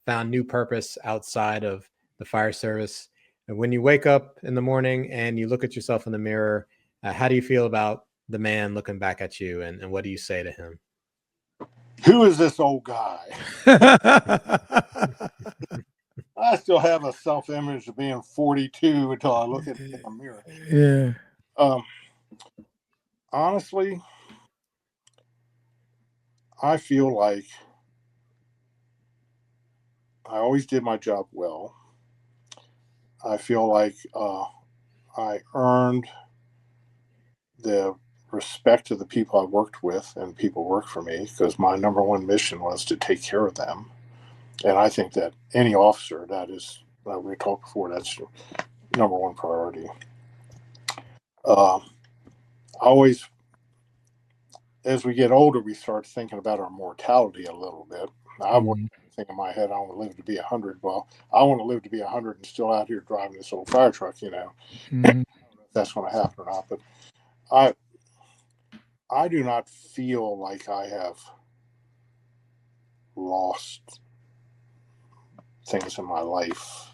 found new purpose outside of the fire service, and when you wake up in the morning and you look at yourself in the mirror, how do you feel about the man looking back at you, and what do you say to him?
who is this old guy? I still have a self-image of being 42 until I look at it in the mirror.
Yeah.
Honestly, I feel like I always did my job well. I feel like I earned the respect of the people I worked with, and people work for me, because my number one mission was to take care of them. And I think that any officer, that is, we talked before, that's number one priority. Always, as we get older, we start thinking about our mortality a little bit. I wouldn't think in my head, I want to live to be 100. Well, I want to live to be 100 and still out here driving this old fire truck, I don't know if that's going to happen or not, but I do not feel like I have lost things in my life.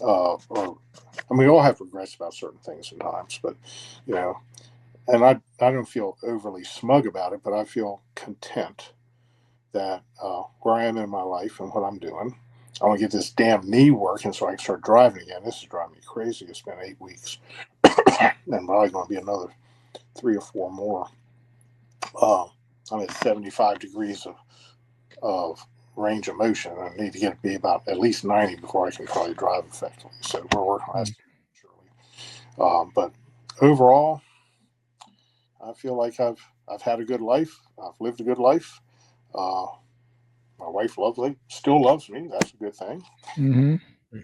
We all have regrets about certain things sometimes, but and I don't feel overly smug about it, but I feel content that where I am in my life and what I'm doing. I want to get this damn knee working so I can start driving again. This is driving me crazy. It's been 8 weeks, and probably going to be another 3 or 4 more. I'm at 75 degrees of range of motion. I need to get to be about at least 90 before I can probably drive effectively. So we're working on that, surely. But overall, I feel like I've had a good life. I've lived a good life. My wife still loves me. That's a good thing.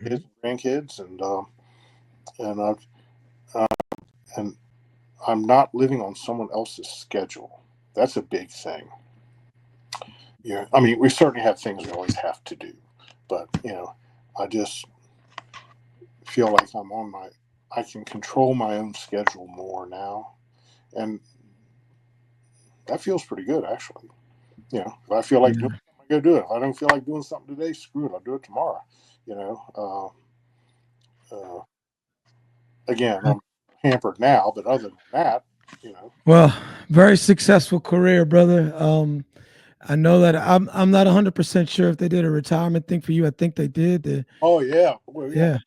Kids, grandkids, and I'm not living on someone else's schedule. That's a big thing. Yeah, I mean, we certainly have things we always have to do, but I just feel like I can control my own schedule more now, and that feels pretty good, actually. If I feel like doing something, I go do it. If I don't feel like doing something today, screw it, I'll do it tomorrow. Again, I'm hampered now, but other than that,
Well, very successful career, brother. I know that I'm not 100% sure if they did a retirement thing for you. I think they did.
Oh yeah, well,
Yeah.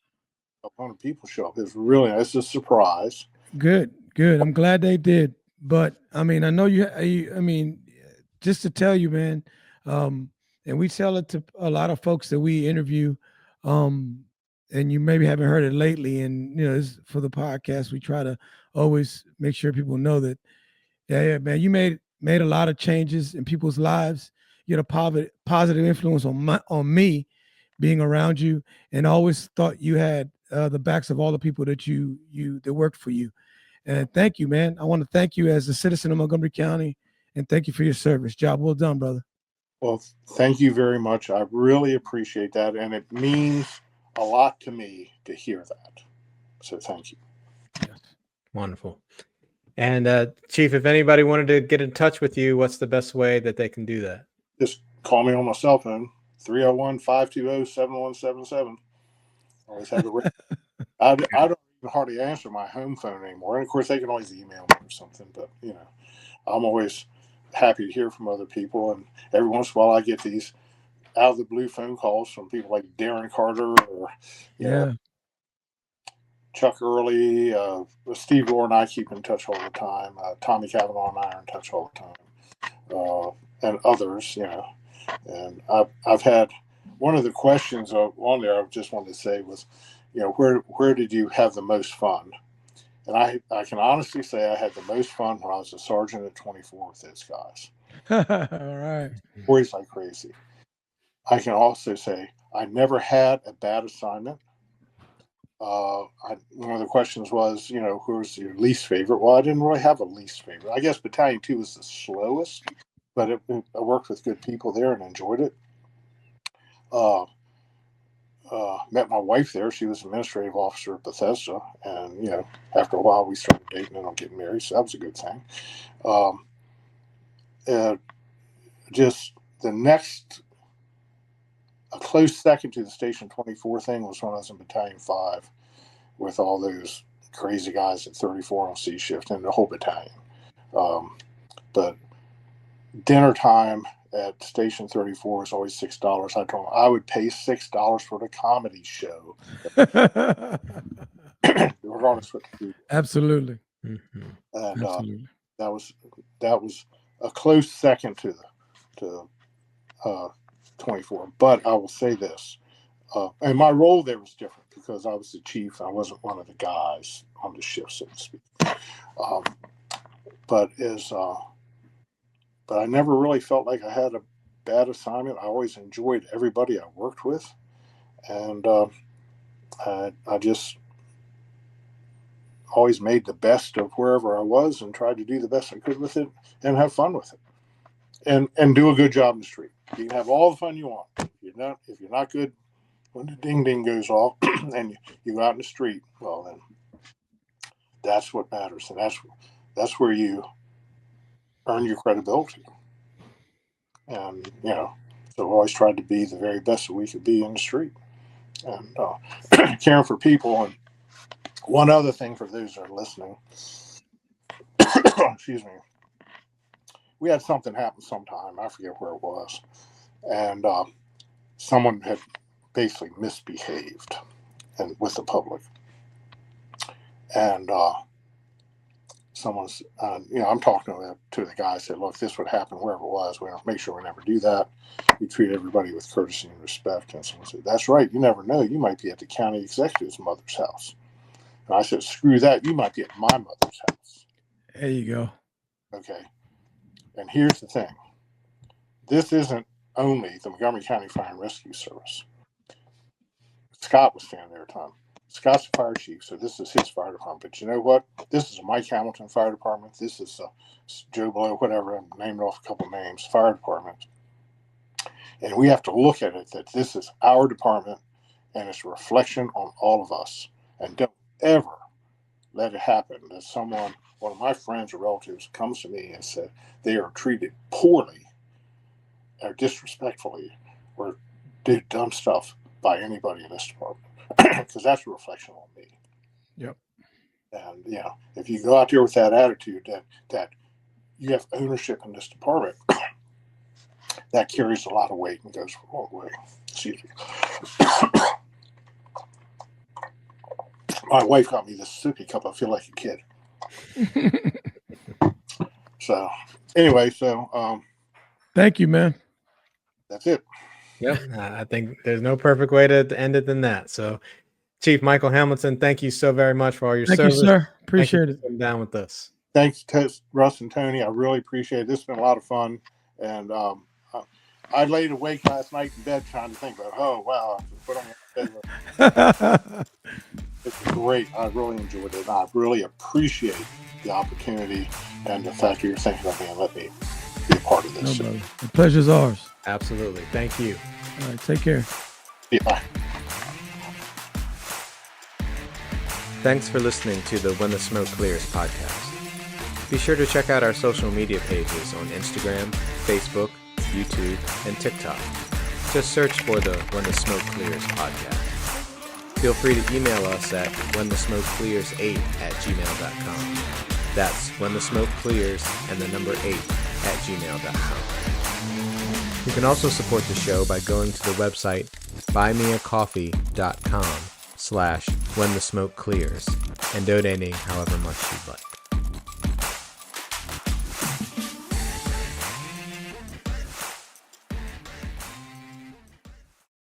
A lot of people show up. It's a surprise.
Good. I'm glad they did. But I mean, I know I mean, just to tell you, man, and we tell it to a lot of folks that we interview, and you maybe haven't heard it lately. And for the podcast, we try to always make sure people know that, yeah, man, you made a lot of changes in people's lives. You had a positive influence on me, being around you, and always thought you had the backs of all the people that that worked for you. And thank you, man. I want to thank you as a citizen of Montgomery County, and thank you for your service. Job well done, brother.
Well, thank you very much. I really appreciate that, and it means a lot to me to hear that. So thank you.
Yes. Wonderful. And Chief, if anybody wanted to get in touch with you, what's the best way that they can do that?
Just call me on my cell phone, 301-520-7177. Always have it ready. I don't even hardly answer my home phone anymore. And of course, they can always email me or something. But I'm always happy to hear from other people. And every once in a while, I get these out of the blue phone calls from people like Darren Carter or Chuck Early, Steve Gore and I keep in touch all the time. Tommy Cavanaugh and I are in touch all the time, and others. And I've had one of the questions on there I just wanted to say was, where did you have the most fun? And I can honestly say I had the most fun when I was a sergeant at 24 with those guys.
All right.
Boys like crazy. I can also say I never had a bad assignment. One of the questions was, who's your least favorite? Well, I didn't really have a least favorite. I guess Battalion 2 was the slowest, but I worked with good people there and enjoyed it. Met my wife there. She was administrative officer at Bethesda, and after a while we started dating and I'm getting married, so that was a good thing. Just the next, a close second to the Station 24 thing was when I was in Battalion 5 with all those crazy guys at 34 on C shift and the whole battalion. But dinner time at Station 34 was always $6. I told them I would pay $6 for the comedy show. Regardless what the food.
Absolutely.
And
Absolutely.
That was a close second to 24. But I will say this, and my role there was different because I was the chief. I wasn't one of the guys on the shift, so to speak. But I never really felt like I had a bad assignment. I always enjoyed everybody I worked with, and I just always made the best of wherever I was and tried to do the best I could with it and have fun with it, and do a good job in the street. You can have all the fun you want. If you're not good when the ding ding goes off and you go out in the street, well then that's what matters, and that's where you earn your credibility. And so I always tried to be the very best that we could be in the street and caring for people. And one other thing for those that are listening, excuse me, we had something happen sometime, I forget where it was, and someone had basically misbehaved with the public, and someone's, I'm talking to the guy. I said, look, this would happen wherever it was. We don't make sure we never do that. We treat everybody with courtesy and respect. And someone said, that's right. You never know. You might be at the county executive's mother's house. And I said, screw that. You might be at my mother's house.
There you go.
Okay. And here's the thing. This isn't only the Montgomery County Fire and Rescue Service. Scott was standing there at the time. Scott's the fire chief, so this is his fire department. But you know what? This is a Mike Hamilton fire department. This is Joe Blow, whatever. I'm naming off a couple names. Fire department. And we have to look at it that this is our department and it's a reflection on all of us. And don't ever let it happen that one of my friends or relatives comes to me and said they are treated poorly or disrespectfully or do dumb stuff by anybody in this department, because that's a reflection on me.
Yep.
And if you go out there with that attitude that you have ownership in this department, that carries a lot of weight and goes a long way. Excuse me. My wife got me this sippy cup. I feel like a kid. So anyway,
thank you, man.
That's it.
Yep. I think there's no perfect way to end it than that. So Chief Michael Hamilton, thank you so very much for all your service.
Thank you, sir. Appreciate it.
Coming down with us.
Thanks to Russ and Tony. I really appreciate it. This has been a lot of fun. And I laid awake last night in bed trying to think about, oh, wow, I put on my bed. It's great. I really enjoyed it. I really appreciate the opportunity and the fact that you're thinking of me and let me be a part of this.
No, brother. The pleasure's ours.
Absolutely. Thank you.
All right. Take care.
Yeah, bye.
Thanks for listening to the When the Smoke Clears podcast. Be sure to check out our social media pages on Instagram, Facebook, YouTube, and TikTok. Just search for the When the Smoke Clears podcast. Feel free to email us at whenthesmokeclears8@gmail.com. That's whenthesmokeclears and the number 8@gmail.com. You can also support the show by going to the website buymeacoffee.com/whenthesmokeclears and donating however much you'd like.